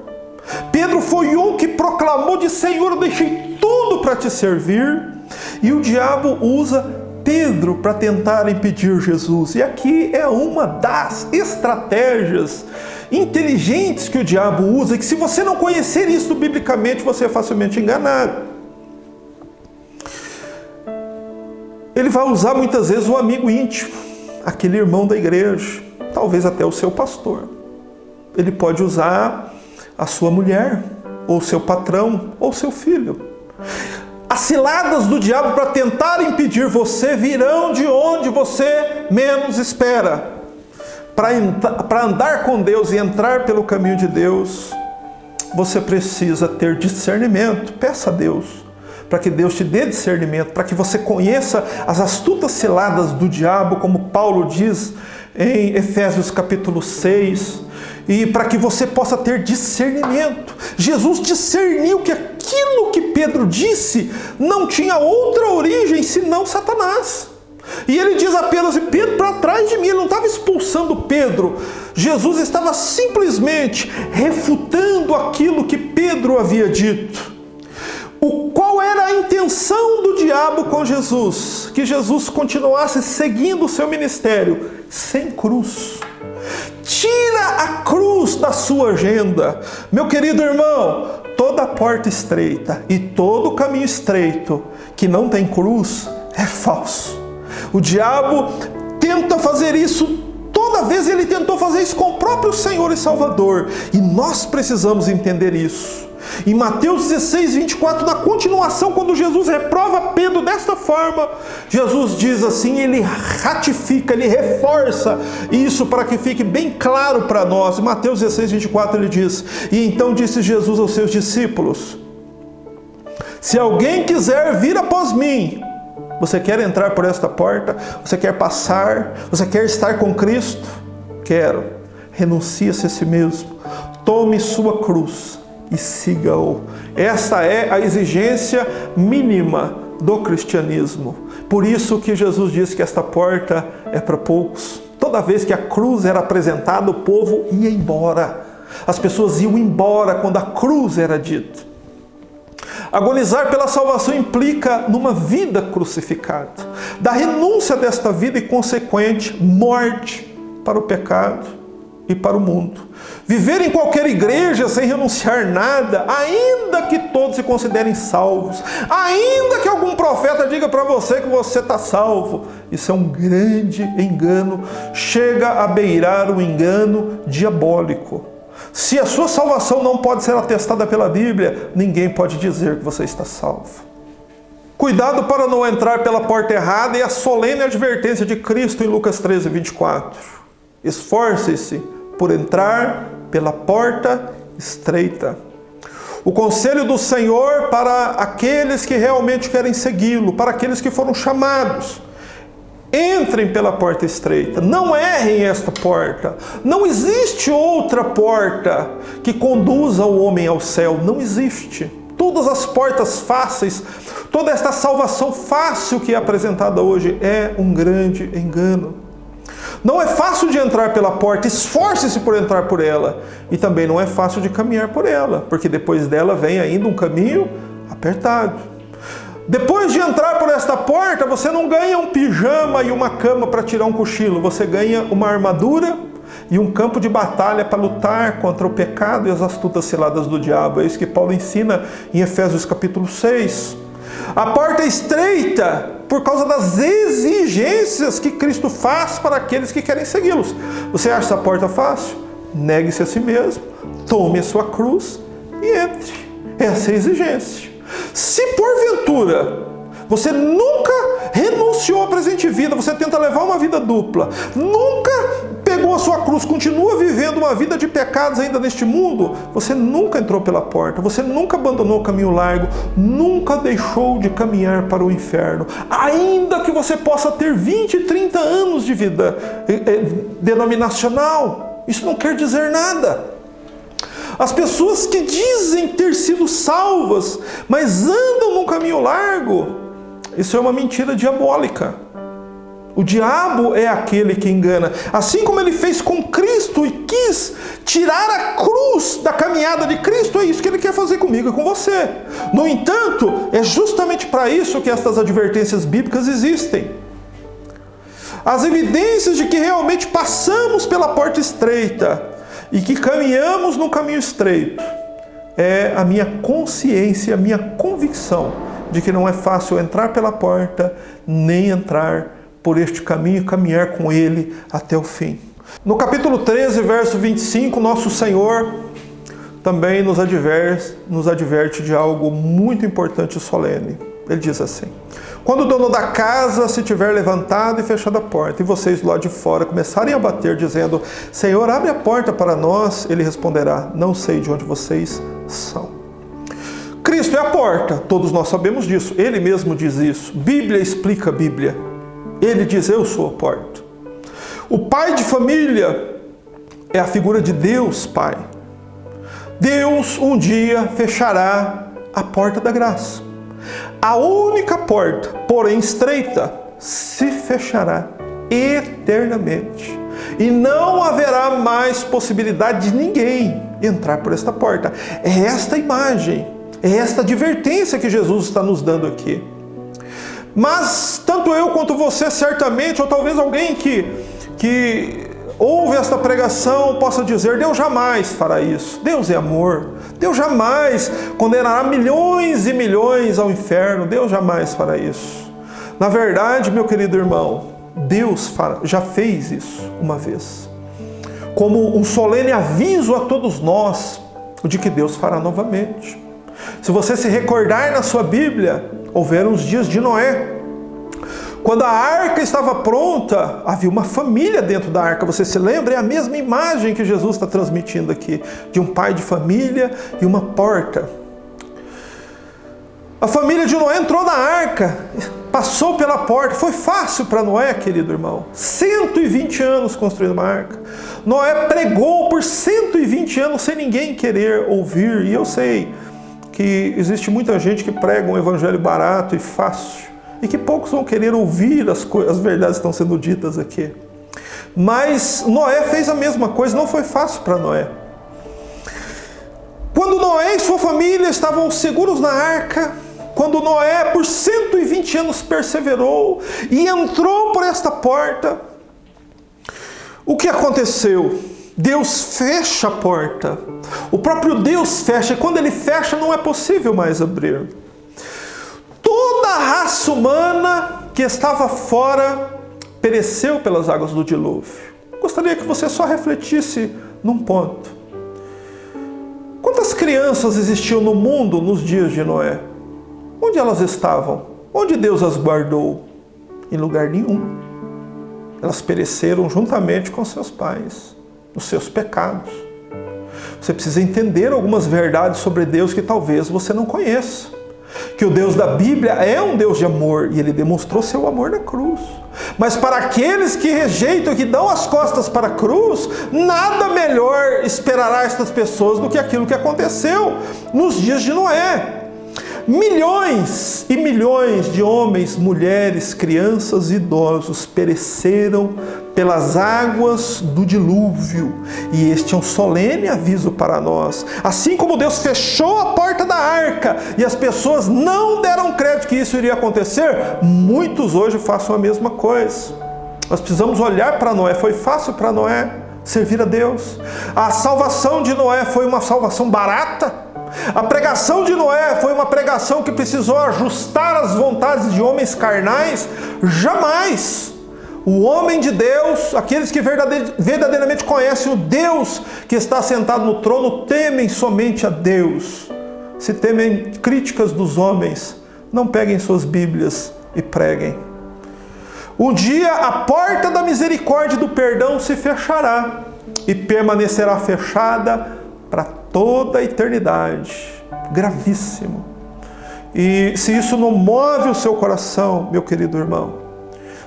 [SPEAKER 1] Pedro foi um que proclamou de Senhor, eu deixei tudo para te servir. E o diabo usa Pedro para tentar impedir Jesus. E aqui é uma das estratégias inteligentes que o diabo usa, que se você não conhecer isso biblicamente, você é facilmente enganado. Ele vai usar muitas vezes o amigo íntimo, aquele irmão da igreja, talvez até o seu pastor. Ele pode usar a sua mulher, ou seu patrão, ou seu filho. As ciladas do diabo para tentar impedir você virão de onde você menos espera. Para andar com Deus e entrar pelo caminho de Deus, você precisa ter discernimento. Peça a Deus para que Deus te dê discernimento, para que você conheça as astutas ciladas do diabo, como Paulo diz em Efésios capítulo 6, e para que você possa ter discernimento. Jesus discerniu que aquilo que Pedro disse não tinha outra origem senão Satanás. E ele diz apenas: Pedro, para trás de mim. Ele não estava expulsando Pedro. Jesus estava simplesmente refutando aquilo que Pedro havia dito. Qual era a intenção do diabo com Jesus? Que Jesus continuasse seguindo o seu ministério sem cruz. Tira a cruz da sua agenda. Meu querido irmão, toda porta estreita e todo caminho estreito que não tem cruz é falso. O diabo tenta fazer isso. Toda vez ele tentou fazer isso com o próprio Senhor e Salvador. E nós precisamos entender isso. Em Mateus 16, 24, na continuação, quando Jesus reprova Pedro desta forma, Jesus diz assim, ele ratifica, ele reforça isso para que fique bem claro para nós. Em Mateus 16, 24 ele diz: e então disse Jesus aos seus discípulos: se alguém quiser vir após mim, você quer entrar por esta porta? Você quer passar? Você quer estar com Cristo? Quero. Renuncie-se a si mesmo. Tome sua cruz e siga-o. Esta é a exigência mínima do cristianismo. Por isso que Jesus disse que esta porta é para poucos. Toda vez que a cruz era apresentada, o povo ia embora. As pessoas iam embora quando a cruz era dita. Agonizar pela salvação implica numa vida crucificada, da renúncia desta vida e consequente morte para o pecado e para o mundo. Viver em qualquer igreja sem renunciar nada, ainda que todos se considerem salvos, ainda que algum profeta diga para você que você está salvo, isso é um grande engano, chega a beirar um engano diabólico. Se a sua salvação não pode ser atestada pela Bíblia, ninguém pode dizer que você está salvo. Cuidado para não entrar pela porta errada e a solene advertência de Cristo em Lucas 13, 24. Esforce-se por entrar pela porta estreita. O conselho do Senhor para aqueles que realmente querem segui-lo, para aqueles que foram chamados: entrem pela porta estreita, não errem esta porta. Não existe outra porta que conduza o homem ao céu, não existe. Todas as portas fáceis, toda esta salvação fácil que é apresentada hoje é um grande engano. Não é fácil de entrar pela porta, esforce-se por entrar por ela. E também não é fácil de caminhar por ela, porque depois dela vem ainda um caminho apertado. Depois de entrar por esta porta, você não ganha um pijama e uma cama para tirar um cochilo. Você ganha uma armadura e um campo de batalha para lutar contra o pecado e as astutas ciladas do diabo. É isso que Paulo ensina em Efésios capítulo 6. A porta é estreita por causa das exigências que Cristo faz para aqueles que querem segui-los. Você acha essa porta fácil? Negue-se a si mesmo, tome a sua cruz e entre. Essa é a exigência. Se porventura você nunca renunciou à presente vida, você tenta levar uma vida dupla, nunca pegou a sua cruz, continua vivendo uma vida de pecados ainda neste mundo, você nunca entrou pela porta, você nunca abandonou o caminho largo, nunca deixou de caminhar para o inferno. Ainda que você possa ter 20, 30 anos de vida denominacional, isso não quer dizer nada. As pessoas que dizem ter sido salvas, mas andam num caminho largo, isso é uma mentira diabólica. O diabo é aquele que engana. Assim como ele fez com Cristo e quis tirar a cruz da caminhada de Cristo, é isso que ele quer fazer comigo e com você. No entanto, é justamente para isso que estas advertências bíblicas existem. As evidências de que realmente passamos pela porta estreita e que caminhamos no caminho estreito é a minha consciência, a minha convicção de que não é fácil entrar pela porta, nem entrar por este caminho e caminhar com ele até o fim. No capítulo 13, verso 25, nosso Senhor também nos adverte de algo muito importante e solene. Ele diz assim: quando o dono da casa se tiver levantado e fechado a porta, e vocês do lado de fora começarem a bater, dizendo: Senhor, abre a porta para nós, ele responderá: não sei de onde vocês são. Cristo é a porta, todos nós sabemos disso, ele mesmo diz isso. Bíblia explica a Bíblia. Ele diz: eu sou a porta. O pai de família é a figura de Deus Pai. Deus um dia fechará a porta da graça. A única porta, porém estreita, se fechará eternamente. E não haverá mais possibilidade de ninguém entrar por esta porta. É esta imagem, é esta advertência que Jesus está nos dando aqui. Mas tanto eu quanto você certamente, ou talvez alguém que ouve esta pregação possa dizer: Deus jamais fará isso. Deus é amor. Deus jamais condenará milhões e milhões ao inferno. Deus jamais fará isso. Na verdade, meu querido irmão, Deus já fez isso uma vez, como um solene aviso a todos nós de que Deus fará novamente. Se você se recordar na sua Bíblia, houveram os dias de Noé. Quando a arca estava pronta, havia uma família dentro da arca. Você se lembra? É a mesma imagem que Jesus está transmitindo aqui, de um pai de família e uma porta. A família de Noé entrou na arca, passou pela porta. Foi fácil para Noé, querido irmão. 120 anos construindo uma arca. Noé pregou por 120 anos sem ninguém querer ouvir. E eu sei que existe muita gente que prega um evangelho barato e fácil, e que poucos vão querer ouvir as verdades que estão sendo ditas aqui. Mas Noé fez a mesma coisa, não foi fácil para Noé. Quando Noé e sua família estavam seguros na arca, quando Noé por 120 anos perseverou e entrou por esta porta, o que aconteceu? Deus fecha a porta. O próprio Deus fecha, e quando Ele fecha não é possível mais abrir. Toda a raça humana que estava fora pereceu pelas águas do dilúvio. Gostaria que você só refletisse num ponto. Quantas crianças existiam no mundo nos dias de Noé? Onde elas estavam? Onde Deus as guardou? Em lugar nenhum. Elas pereceram juntamente com seus pais, nos seus pecados. Você precisa entender algumas verdades sobre Deus que talvez você não conheça. Que o Deus da Bíblia é um Deus de amor, e Ele demonstrou seu amor na cruz. Mas para aqueles que rejeitam, que dão as costas para a cruz, nada melhor esperará estas pessoas do que aquilo que aconteceu nos dias de Noé. Milhões e milhões de homens, mulheres, crianças e idosos pereceram pelas águas do dilúvio. E este é um solene aviso para nós. Assim como Deus fechou a porta da arca e as pessoas não deram crédito que isso iria acontecer, muitos hoje façam a mesma coisa. Nós precisamos olhar para Noé. Foi fácil para Noé servir a Deus? A salvação de Noé foi uma salvação barata? A pregação de Noé foi uma pregação que precisou ajustar as vontades de homens carnais? Jamais! O homem de Deus, aqueles que verdadeiramente conhecem o Deus que está sentado no trono, temem somente a Deus. Se temem críticas dos homens, não peguem suas Bíblias e preguem. Um dia a porta da misericórdia e do perdão se fechará e permanecerá fechada para toda a eternidade. Gravíssimo. E se isso não move o seu coração, meu querido irmão,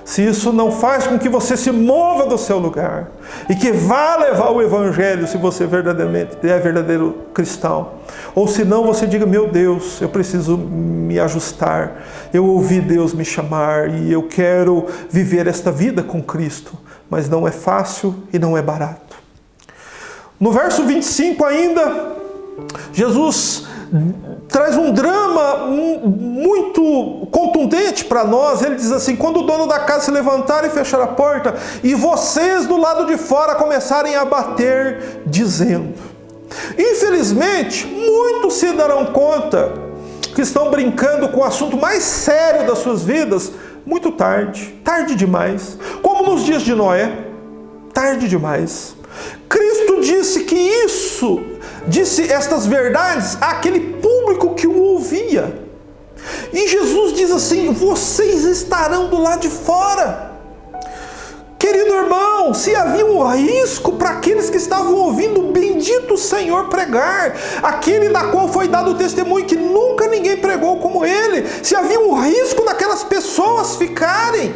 [SPEAKER 1] se isso não faz com que você se mova do seu lugar e que vá levar o Evangelho, se você verdadeiramente é verdadeiro cristão, ou se não, você diga: meu Deus, eu preciso me ajustar, eu ouvi Deus me chamar e eu quero viver esta vida com Cristo, mas não é fácil e não é barato. No verso 25 ainda, Jesus traz um drama muito contundente para nós. Ele diz assim: quando o dono da casa se levantar e fechar a porta, e vocês do lado de fora começarem a bater, dizendo... Infelizmente, muitos se darão conta que estão brincando com o assunto mais sério das suas vidas muito tarde, tarde demais, como nos dias de Noé, tarde demais. Cristo disse estas verdades àquele público que o ouvia. E Jesus diz assim: vocês estarão do lado de fora. Querido irmão, se havia um risco para aqueles que estavam ouvindo o bendito Senhor pregar, aquele da qual foi dado o testemunho que nunca ninguém pregou como ele, se havia um risco daquelas pessoas ficarem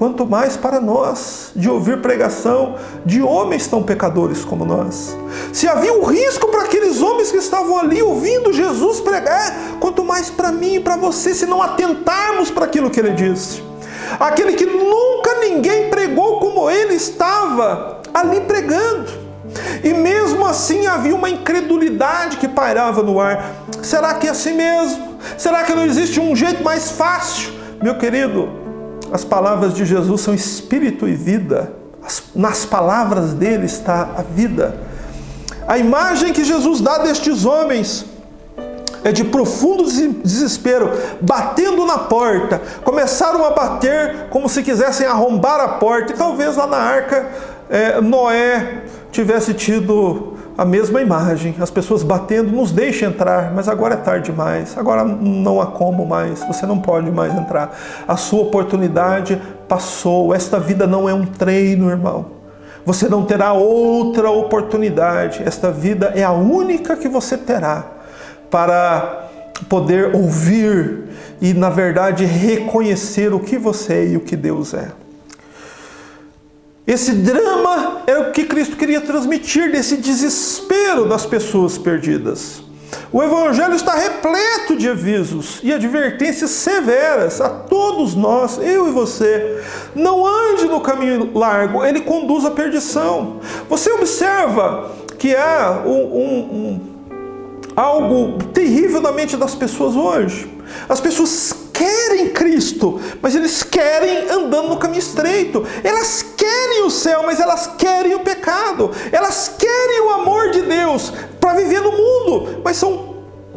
[SPEAKER 1] quanto mais para nós, de ouvir pregação de homens tão pecadores como nós. Se havia um risco para aqueles homens que estavam ali ouvindo Jesus pregar, quanto mais para mim e para você, se não atentarmos para aquilo que ele disse. Aquele que nunca ninguém pregou como ele estava ali pregando. E mesmo assim havia uma incredulidade que pairava no ar. Será que é assim mesmo? Será que não existe um jeito mais fácil? Meu querido, as palavras de Jesus são espírito e vida. Nas palavras dele está a vida. A imagem que Jesus dá destes homens é de profundo desespero, batendo na porta. Começaram a bater como se quisessem arrombar a porta. E talvez lá na arca Noé tivesse tido a mesma imagem. As pessoas batendo, nos deixe entrar, mas agora é tarde demais. Agora não há como mais, você não pode mais entrar. A sua oportunidade passou. Esta vida não é um treino, irmão. Você não terá outra oportunidade. Esta vida é a única que você terá para poder ouvir e, na verdade, reconhecer o que você é e o que Deus é. Esse drama é o que Cristo queria transmitir, desse desespero das pessoas perdidas. O Evangelho está repleto de avisos e advertências severas a todos nós, eu e você. Não ande no caminho largo, ele conduz à perdição. Você observa que há algo terrível na mente das pessoas hoje. As pessoas querem Cristo, mas eles querem andando no caminho estreito. Elas querem o céu, mas elas querem o pecado. Elas querem o amor de Deus para viver no mundo, mas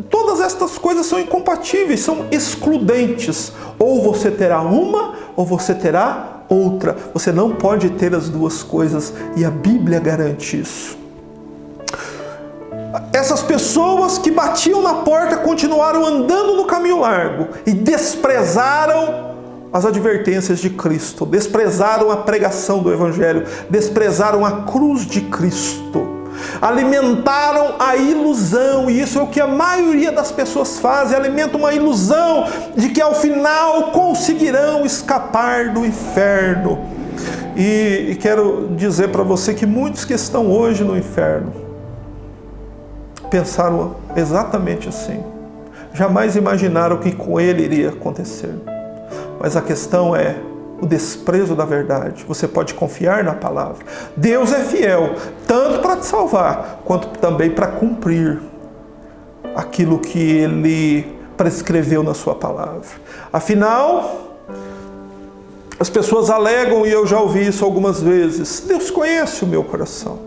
[SPEAKER 1] todas estas coisas são incompatíveis, são excludentes. Ou você terá uma, ou você terá outra. Você não pode ter as duas coisas, e a Bíblia garante isso. Essas pessoas que batiam na porta continuaram andando no caminho largo e desprezaram as advertências de Cristo, desprezaram a pregação do Evangelho, desprezaram a cruz de Cristo, alimentaram a ilusão, e isso é o que a maioria das pessoas faz, alimentam uma ilusão de que ao final conseguirão escapar do inferno. E quero dizer para você que muitos que estão hoje no inferno pensaram exatamente assim. Jamais imaginaram que com ele iria acontecer. Mas a questão é o desprezo da verdade. Você pode confiar na palavra. Deus é fiel, tanto para te salvar, quanto também para cumprir aquilo que ele prescreveu na sua palavra. Afinal, as pessoas alegam, e eu já ouvi isso algumas vezes, Deus conhece o meu coração.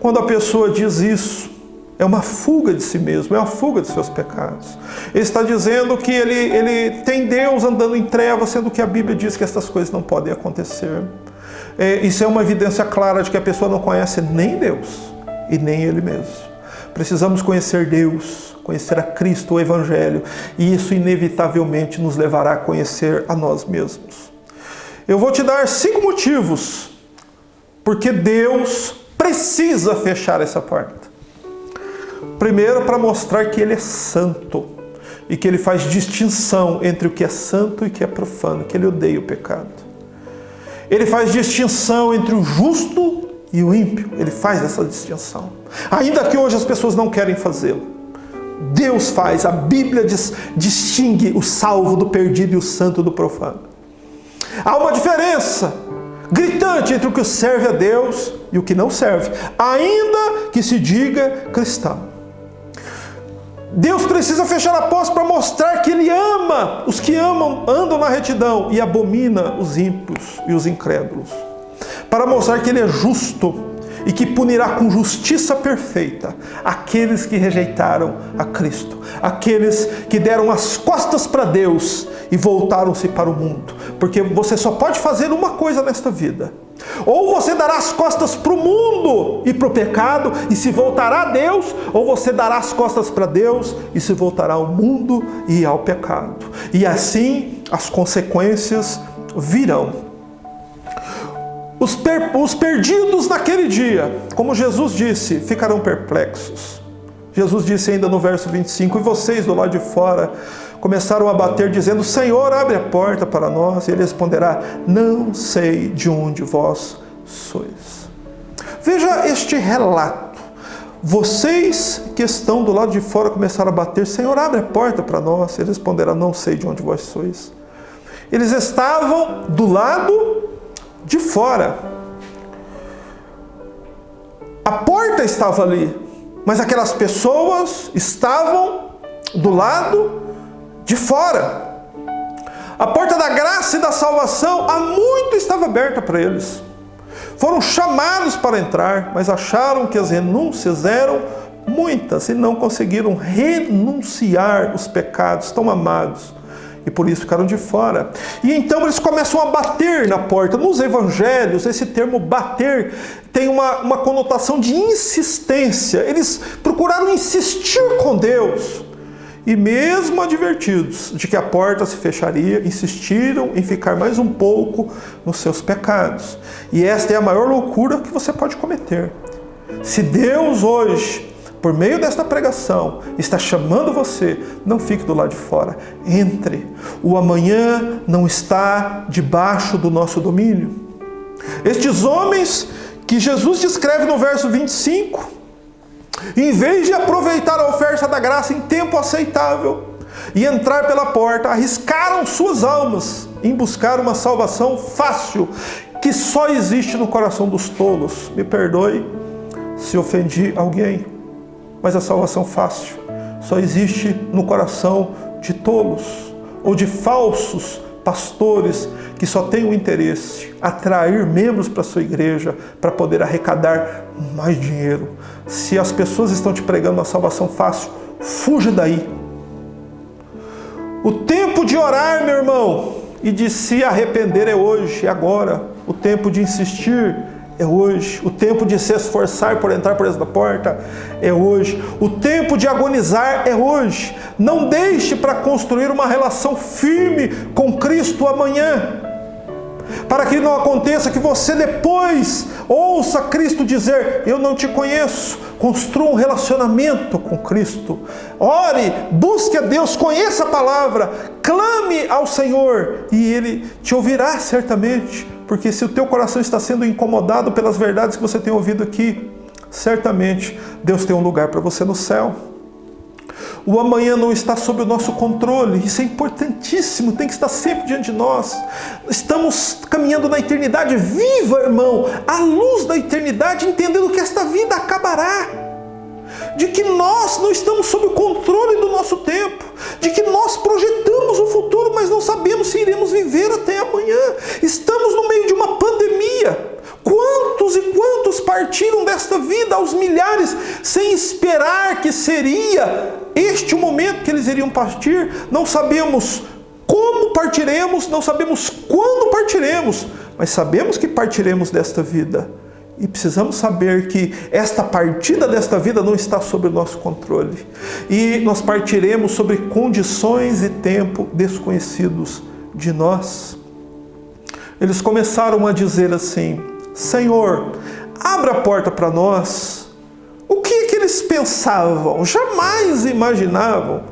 [SPEAKER 1] Quando a pessoa diz isso, é uma fuga de si mesmo, é uma fuga de seus pecados. Ele está dizendo que ele tem Deus andando em trevas, sendo que a Bíblia diz que essas coisas não podem acontecer. Isso é uma evidência clara de que a pessoa não conhece nem Deus e nem Ele mesmo. Precisamos conhecer Deus, conhecer a Cristo, o Evangelho, e isso inevitavelmente nos levará a conhecer a nós mesmos. Eu vou te dar 5 motivos porque Deus precisa fechar essa porta. Primeiro, para mostrar que Ele é santo e que Ele faz distinção entre o que é santo e o que é profano, que Ele odeia o pecado. Ele faz distinção entre o justo e o ímpio. Ele faz essa distinção. Ainda que hoje as pessoas não querem fazê-lo. Deus faz, a Bíblia distingue o salvo do perdido e o santo do profano. Há uma diferença gritante entre o que serve a Deus e o que não serve, ainda que se diga cristão. Deus precisa fechar a porta para mostrar que Ele ama os que andam na retidão e abomina os ímpios e os incrédulos. Para mostrar que Ele é justo e que punirá com justiça perfeita aqueles que rejeitaram a Cristo, aqueles que deram as costas para Deus e voltaram-se para o mundo. Porque você só pode fazer uma coisa nesta vida: ou você dará as costas para o mundo e para o pecado e se voltará a Deus, ou você dará as costas para Deus e se voltará ao mundo e ao pecado. E assim as consequências virão. Os perdidos naquele dia, como Jesus disse, ficarão perplexos. Jesus disse ainda no verso 25, e vocês do lado de fora começaram a bater, dizendo: Senhor, abre a porta para nós. E ele responderá: não sei de onde vós sois. Veja este relato. Vocês que estão do lado de fora começaram a bater: Senhor, abre a porta para nós. Ele responderá: não sei de onde vós sois. Eles estavam do lado de fora. A porta estava ali, mas aquelas pessoas estavam do lado de fora. A porta da graça e da salvação há muito estava aberta para eles. Foram chamados para entrar, mas acharam que as renúncias eram muitas e não conseguiram renunciar os pecados tão amados. E por isso ficaram de fora. E então eles começam a bater na porta. Nos evangelhos, esse termo bater tem uma conotação de insistência. Eles procuraram insistir com Deus. E mesmo advertidos de que a porta se fecharia, insistiram em ficar mais um pouco nos seus pecados. E esta é a maior loucura que você pode cometer. Se Deus hoje, por meio desta pregação, está chamando você, não fique do lado de fora. Entre. O amanhã não está debaixo do nosso domínio. Estes homens que Jesus descreve no verso 25, em vez de aproveitar a oferta da graça em tempo aceitável e entrar pela porta, arriscaram suas almas em buscar uma salvação fácil, que só existe no coração dos tolos. Me perdoe se ofendi alguém, mas a salvação fácil só existe no coração de tolos ou de falsos pastores que só têm o interesse atrair membros para a sua igreja para poder arrecadar mais dinheiro. Se as pessoas estão te pregando uma salvação fácil, fuja daí. O tempo de orar, meu irmão, e de se arrepender é hoje, é agora. O tempo de insistir é hoje. O tempo de se esforçar por entrar por essa porta é hoje. O tempo de agonizar é hoje. Não deixe para construir uma relação firme com Cristo amanhã, para que não aconteça que você depois ouça Cristo dizer: eu não te conheço. Construa um relacionamento com Cristo. Ore, busque a Deus, conheça a palavra, clame ao Senhor e Ele te ouvirá certamente. Porque se o teu coração está sendo incomodado pelas verdades que você tem ouvido aqui, certamente Deus tem um lugar para você no céu. O amanhã não está sob o nosso controle. Isso é importantíssimo, tem que estar sempre diante de nós. Estamos caminhando na eternidade. Viva, irmão, à luz da eternidade, entendendo que esta vida acabará. De que nós não estamos sob o controle do nosso tempo. De que nós projetamos o futuro, mas não sabemos se iremos viver até amanhã. Estamos no meio de uma pandemia. Quantos e quantos partiram desta vida aos milhares, sem esperar que seria este o momento que eles iriam partir? Não sabemos como partiremos, não sabemos quando partiremos, mas sabemos que partiremos desta vida. E precisamos saber que esta partida desta vida não está sob o nosso controle. E nós partiremos sobre condições e tempo desconhecidos de nós. Eles começaram a dizer assim: Senhor, abra a porta para nós. O que é que eles pensavam? Jamais imaginavam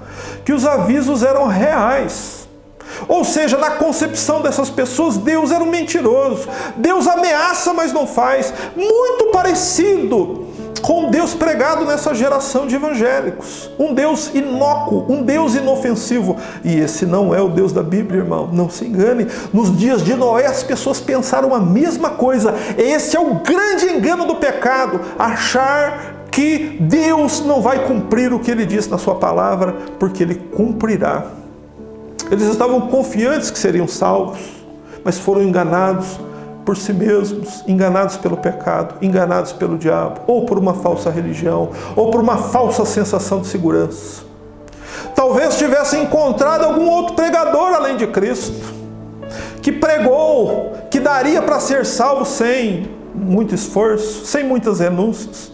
[SPEAKER 1] que os avisos eram reais. Ou seja, na concepção dessas pessoas, Deus era um mentiroso. Deus ameaça, mas não faz. Muito parecido com Deus pregado nessa geração de evangélicos. Um Deus inócuo, um Deus inofensivo. E esse não é o Deus da Bíblia, irmão. Não se engane. Nos dias de Noé, as pessoas pensaram a mesma coisa. Esse é o grande engano do pecado. Achar que Deus não vai cumprir o que Ele disse na sua palavra, porque Ele cumprirá. Eles estavam confiantes que seriam salvos, mas foram enganados por si mesmos, enganados pelo pecado, enganados pelo diabo, ou por uma falsa religião, ou por uma falsa sensação de segurança. Talvez tivessem encontrado algum outro pregador além de Cristo, que pregou que daria para ser salvo sem muito esforço, sem muitas renúncias.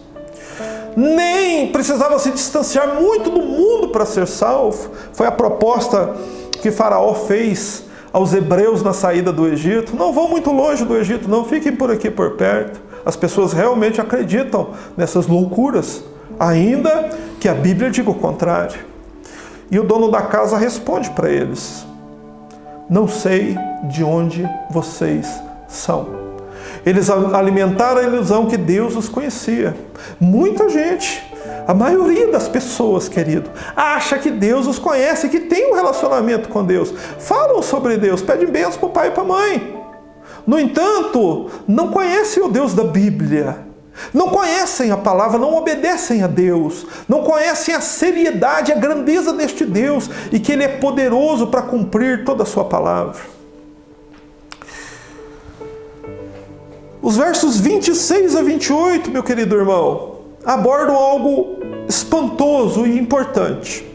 [SPEAKER 1] Nem precisava se distanciar muito do mundo para ser salvo. Foi a proposta que Faraó fez aos hebreus na saída do Egito. Não vão muito longe do Egito, não, fiquem por aqui por perto. As pessoas realmente acreditam nessas loucuras, ainda que a Bíblia diga o contrário. E o dono da casa responde para eles: não sei de onde vocês são. Eles alimentaram a ilusão que Deus os conhecia. Muita gente, a maioria das pessoas, querido, acha que Deus os conhece, que tem um relacionamento com Deus. Falam sobre Deus, pedem bênçãos para o pai e para a mãe. No entanto, não conhecem o Deus da Bíblia. Não conhecem a palavra, não obedecem a Deus. Não conhecem a seriedade, a grandeza deste Deus e que Ele é poderoso para cumprir toda a sua palavra. Os versos 26 a 28, meu querido irmão, abordam algo espantoso e importante.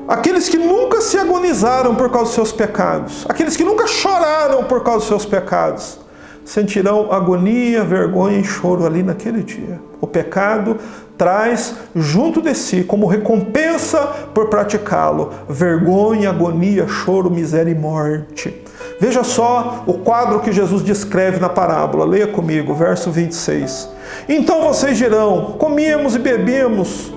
[SPEAKER 1] Aqueles que nunca se agonizaram por causa dos seus pecados, aqueles que nunca choraram por causa dos seus pecados, sentirão agonia, vergonha e choro ali naquele dia. O pecado traz junto de si, como recompensa por praticá-lo, vergonha, agonia, choro, miséria e morte. Veja só o quadro que Jesus descreve na parábola. Leia comigo, verso 26. Então vocês dirão: comíamos e bebíamos.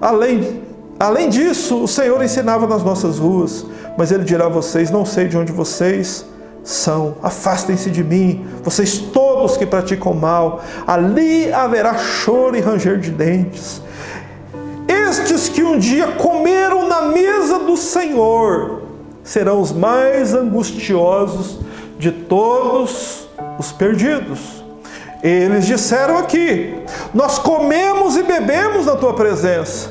[SPEAKER 1] Além disso, o Senhor ensinava nas nossas ruas. Mas Ele dirá a vocês: não sei de onde vocês são. Afastem-se de mim, vocês todos que praticam mal. Ali haverá choro e ranger de dentes. Estes que um dia comeram na mesa do Senhor serão os mais angustiosos de todos os perdidos. Eles disseram aqui: nós comemos e bebemos na tua presença.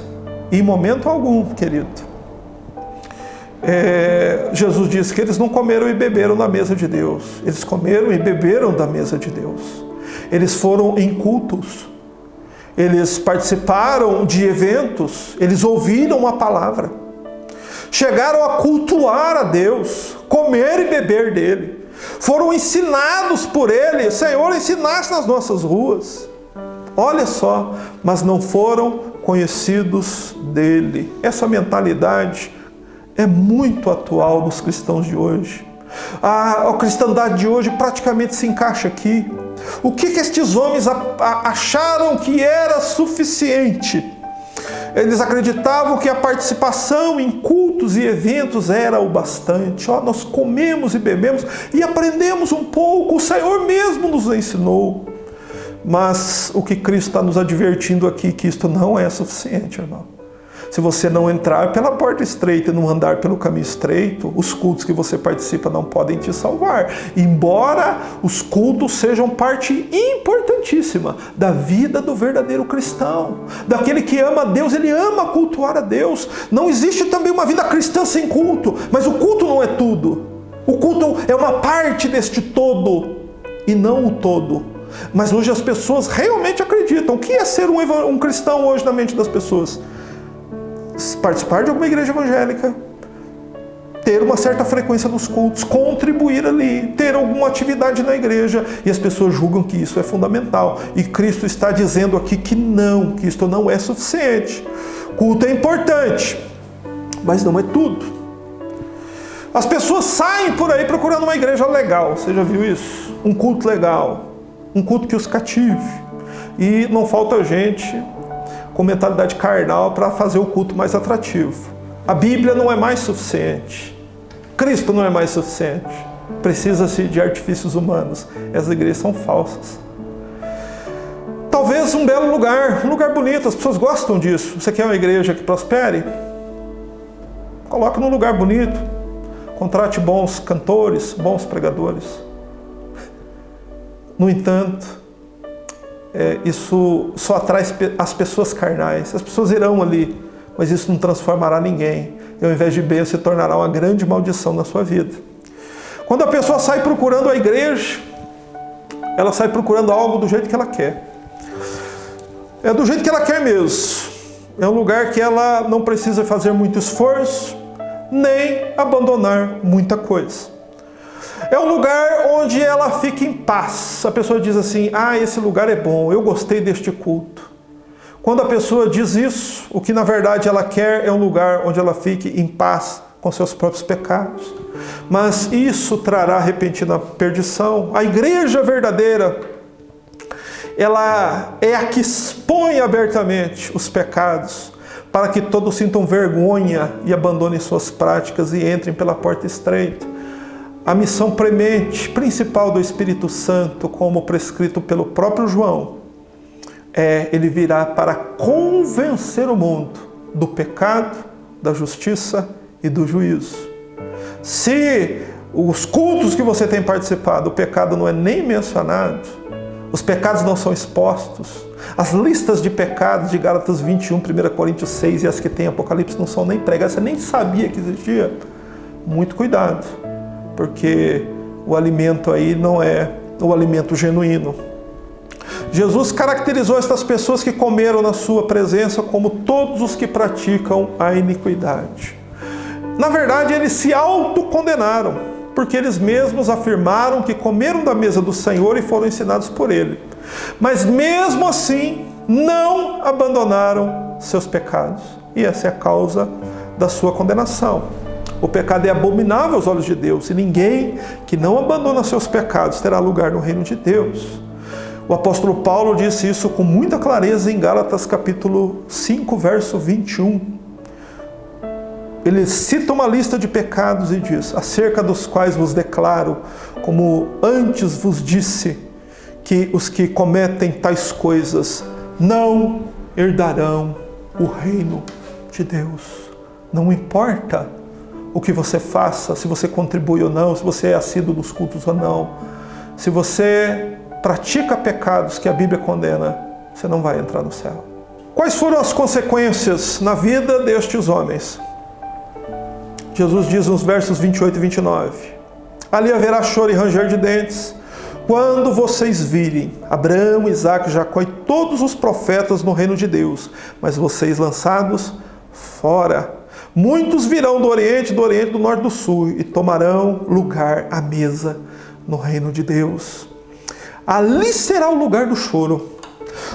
[SPEAKER 1] E em momento algum, querido, Jesus disse que eles não comeram e beberam na mesa de Deus. Eles comeram e beberam da mesa de Deus. Eles foram em cultos. Eles participaram de eventos. Eles ouviram a palavra. Chegaram a cultuar a Deus, comer e beber dele. Foram ensinados por Ele. Senhor, ensinaste nas nossas ruas. Olha só, mas não foram conhecidos dele. Essa mentalidade é muito atual nos cristãos de hoje. A cristandade de hoje praticamente se encaixa aqui. O que estes homens acharam que era suficiente? Eles acreditavam que a participação em cultos e eventos era o bastante. Nós comemos e bebemos e aprendemos um pouco. O Senhor mesmo nos ensinou. Mas o que Cristo está nos advertindo aqui, que isto não é suficiente, irmão. Se você não entrar pela porta estreita e não andar pelo caminho estreito, os cultos que você participa não podem te salvar. Embora os cultos sejam parte importantíssima da vida do verdadeiro cristão. Daquele que ama a Deus, ele ama cultuar a Deus. Não existe também uma vida cristã sem culto, mas o culto não é tudo. O culto é uma parte deste todo e não o todo. Mas hoje as pessoas realmente acreditam. O que é ser um cristão hoje na mente das pessoas? Participar de alguma igreja evangélica, ter uma certa frequência nos cultos, contribuir ali, ter alguma atividade na igreja, e as pessoas julgam que isso é fundamental. E Cristo está dizendo aqui que não, que isto não é suficiente. Culto é importante, mas não é tudo. As pessoas saem por aí procurando uma igreja legal, você já viu isso? Um culto legal, um culto que os cative. E não falta gente com mentalidade carnal para fazer o culto mais atrativo. A Bíblia não é mais suficiente. Cristo não é mais suficiente. Precisa-se de artifícios humanos. As igrejas são falsas. Talvez um belo lugar, um lugar bonito, as pessoas gostam disso. Você quer uma igreja que prospere? Coloque num lugar bonito. Contrate bons cantores, bons pregadores. No entanto, isso só atrai as pessoas carnais. As pessoas irão ali, mas isso não transformará ninguém. E ao invés de bênção, se tornará uma grande maldição na sua vida. Quando a pessoa sai procurando a igreja, ela sai procurando algo do jeito que ela quer. É do jeito que ela quer mesmo. É um lugar que ela não precisa fazer muito esforço, nem abandonar muita coisa. É um lugar onde ela fica em paz. A pessoa diz assim: esse lugar é bom, eu gostei deste culto. Quando a pessoa diz isso, o que na verdade ela quer é um lugar onde ela fique em paz com seus próprios pecados. Mas isso trará repentina perdição. A igreja verdadeira, ela é a que expõe abertamente os pecados, para que todos sintam vergonha e abandonem suas práticas e entrem pela porta estreita. A missão premente, principal do Espírito Santo, como prescrito pelo próprio João, ele virá para convencer o mundo do pecado, da justiça e do juízo. Se os cultos que você tem participado, o pecado não é nem mencionado, os pecados não são expostos, as listas de pecados de Gálatas 21, 1 Coríntios 6 e as que tem Apocalipse não são nem pregadas, você nem sabia que existia, muito cuidado, porque o alimento aí não é o alimento genuíno. Jesus caracterizou estas pessoas que comeram na sua presença como todos os que praticam a iniquidade. Na verdade, eles se autocondenaram, porque eles mesmos afirmaram que comeram da mesa do Senhor e foram ensinados por Ele. Mas mesmo assim, não abandonaram seus pecados. E essa é a causa da sua condenação. O pecado é abominável aos olhos de Deus, e ninguém que não abandona seus pecados terá lugar no reino de Deus. O apóstolo Paulo disse isso com muita clareza em Gálatas capítulo 5, verso 21. Ele cita uma lista de pecados e diz: acerca dos quais vos declaro, como antes vos disse, que os que cometem tais coisas não herdarão o reino de Deus. Não importa o que você faça, se você contribui ou não, se você é assíduo dos cultos ou não, se você pratica pecados que a Bíblia condena, você não vai entrar no céu. Quais foram as consequências na vida destes homens? Jesus diz nos versos 28 e 29, ali haverá choro e ranger de dentes, quando vocês virem Abraão, Isaque, Jacó e todos os profetas no reino de Deus, mas vocês lançados fora. Muitos virão do Oriente, do Norte e do Sul, e tomarão lugar à mesa no reino de Deus. Ali será o lugar do choro.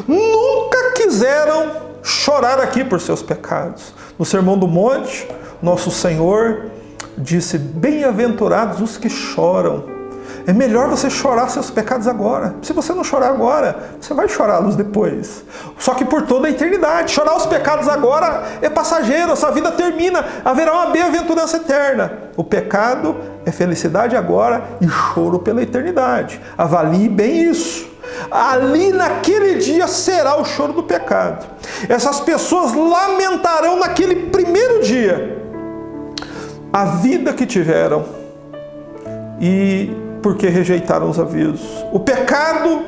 [SPEAKER 1] Nunca quiseram chorar aqui por seus pecados. No Sermão do Monte, nosso Senhor disse: bem-aventurados os que choram. É melhor você chorar seus pecados agora. Se você não chorar agora, você vai chorá-los depois. Só que por toda a eternidade. Chorar os pecados agora é passageiro, essa vida termina. Haverá uma bem-aventurança eterna. O pecado é felicidade agora e choro pela eternidade. Avalie bem isso. Ali naquele dia será o choro do pecado. Essas pessoas lamentarão naquele primeiro dia a vida que tiveram e porque rejeitaram os avisos. O pecado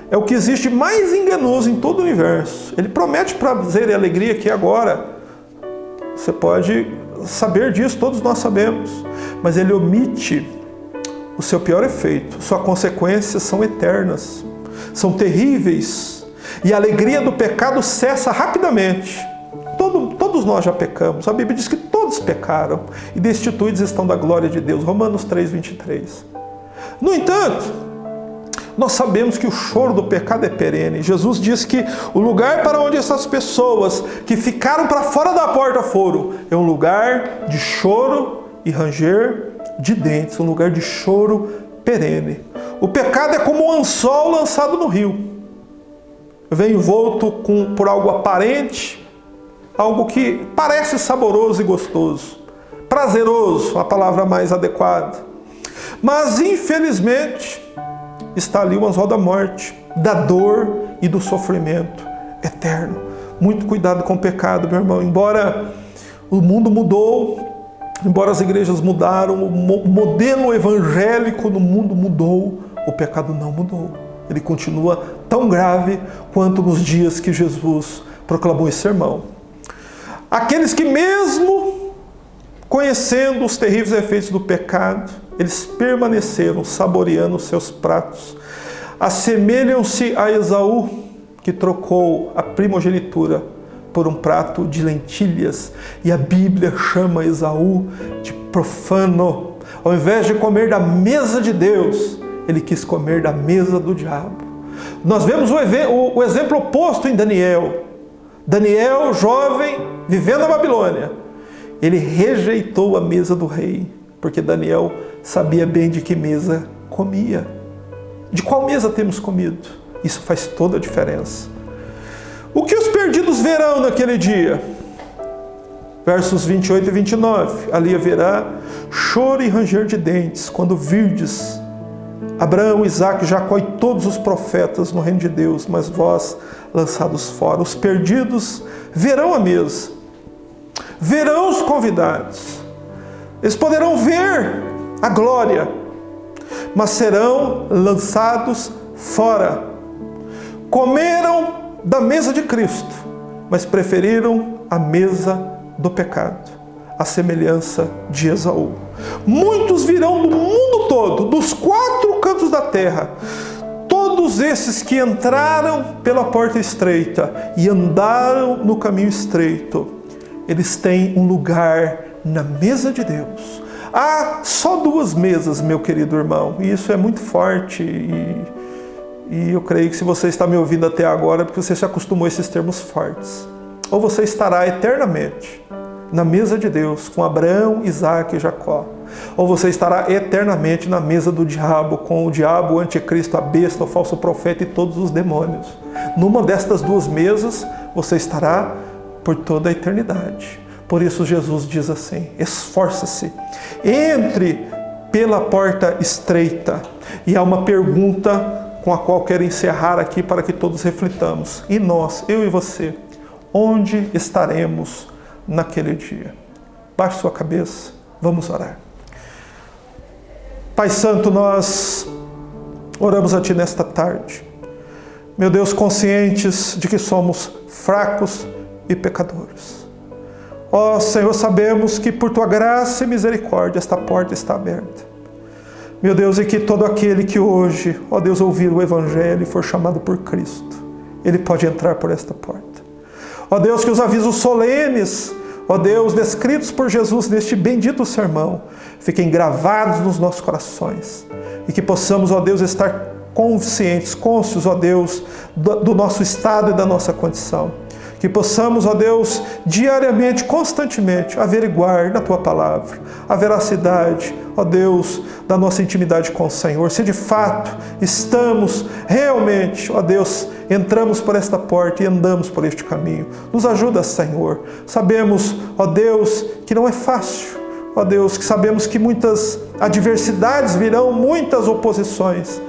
[SPEAKER 1] é o que existe mais enganoso em todo o universo. Ele promete prazer e alegria aqui agora. Você pode saber disso, todos nós sabemos. Mas ele omite o seu pior efeito. Suas consequências são eternas, são terríveis. E a alegria do pecado cessa rapidamente. Todos nós já pecamos. A Bíblia diz que todos pecaram e destituídos estão da glória de Deus. Romanos 3, 23. No entanto, nós sabemos que o choro do pecado é perene. Jesus diz que o lugar para onde essas pessoas que ficaram para fora da porta foram é um lugar de choro e ranger de dentes, um lugar de choro perene. O pecado é como um anzol lançado no rio. Vem envolto por algo aparente, algo que parece saboroso e gostoso. Prazeroso, a palavra mais adequada. Mas, infelizmente, está ali o anzol da morte, da dor e do sofrimento eterno. Muito cuidado com o pecado, meu irmão. Embora o mundo mudou, embora as igrejas mudaram, o modelo evangélico no mundo mudou, o pecado não mudou. Ele continua tão grave quanto nos dias que Jesus proclamou esse sermão. Aqueles que mesmo conhecendo os terríveis efeitos do pecado, eles permaneceram saboreando seus pratos. Assemelham-se a Esaú, que trocou a primogenitura por um prato de lentilhas. E a Bíblia chama Esaú de profano. Ao invés de comer da mesa de Deus, ele quis comer da mesa do diabo. Nós vemos o exemplo oposto em Daniel. Daniel, jovem, vivendo na Babilônia, ele rejeitou a mesa do rei, porque Daniel sabia bem de que mesa comia. De qual mesa temos comido? Isso faz toda a diferença. O que os perdidos verão naquele dia? Versos 28 e 29. Ali haverá choro e ranger de dentes, quando virdes Abraão, Isaque, Jacó e todos os profetas no reino de Deus, mas vós lançados fora. Os perdidos verão a mesa, verão os convidados. Eles poderão ver a glória, mas serão lançados fora. Comeram da mesa de Cristo, mas preferiram a mesa do pecado, a semelhança de Esaú. Muitos virão do mundo todo, dos 4 cantos da terra, todos esses que entraram pela porta estreita e andaram no caminho estreito, eles têm um lugar na mesa de Deus. Há só 2 mesas, meu querido irmão, e isso é muito forte, e eu creio que se você está me ouvindo até agora, é porque você se acostumou a esses termos fortes. Ou você estará eternamente na mesa de Deus, com Abraão, Isaque e Jacó. Ou você estará eternamente na mesa do diabo, com o diabo, o anticristo, a besta, o falso profeta e todos os demônios. Numa destas 2 mesas, você estará por toda a eternidade. Por isso Jesus diz assim: esforça-se, entre pela porta estreita. E há uma pergunta com a qual quero encerrar aqui para que todos reflitamos. E nós, eu e você, onde estaremos naquele dia? Baixe sua cabeça, vamos orar. Pai Santo, nós oramos a Ti nesta tarde. Meu Deus, conscientes de que somos fracos e pecadores. Ó Senhor, sabemos que por Tua graça e misericórdia esta porta está aberta. Meu Deus, e que todo aquele que hoje, ó Deus, ouvir o Evangelho e for chamado por Cristo, ele pode entrar por esta porta. Ó Deus, que os avisos solenes, ó Deus, descritos por Jesus neste bendito sermão, fiquem gravados nos nossos corações. E que possamos, ó Deus, estar conscientes, cônscios, ó Deus, do nosso estado e da nossa condição. Que possamos, ó Deus, diariamente, constantemente, averiguar na Tua palavra a veracidade, ó Deus, da nossa intimidade com o Senhor. Se de fato estamos realmente, ó Deus, entramos por esta porta e andamos por este caminho. Nos ajuda, Senhor. Sabemos, ó Deus, que não é fácil. Ó Deus, que sabemos que muitas adversidades virão, muitas oposições.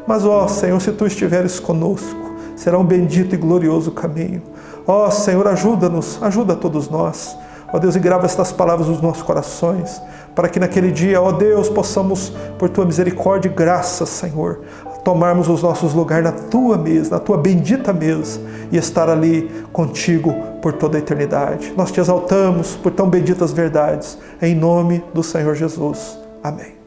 [SPEAKER 1] Mas, ó Senhor, se Tu estiveres conosco, será um bendito e glorioso caminho. Ó Senhor, ajuda-nos, ajuda a todos nós. Ó Deus, e grava estas palavras nos nossos corações, para que naquele dia, ó Deus, possamos, por Tua misericórdia e graça, Senhor, tomarmos os nossos lugares na Tua mesa, na Tua bendita mesa, e estar ali contigo por toda a eternidade. Nós Te exaltamos por tão benditas verdades, em nome do Senhor Jesus. Amém.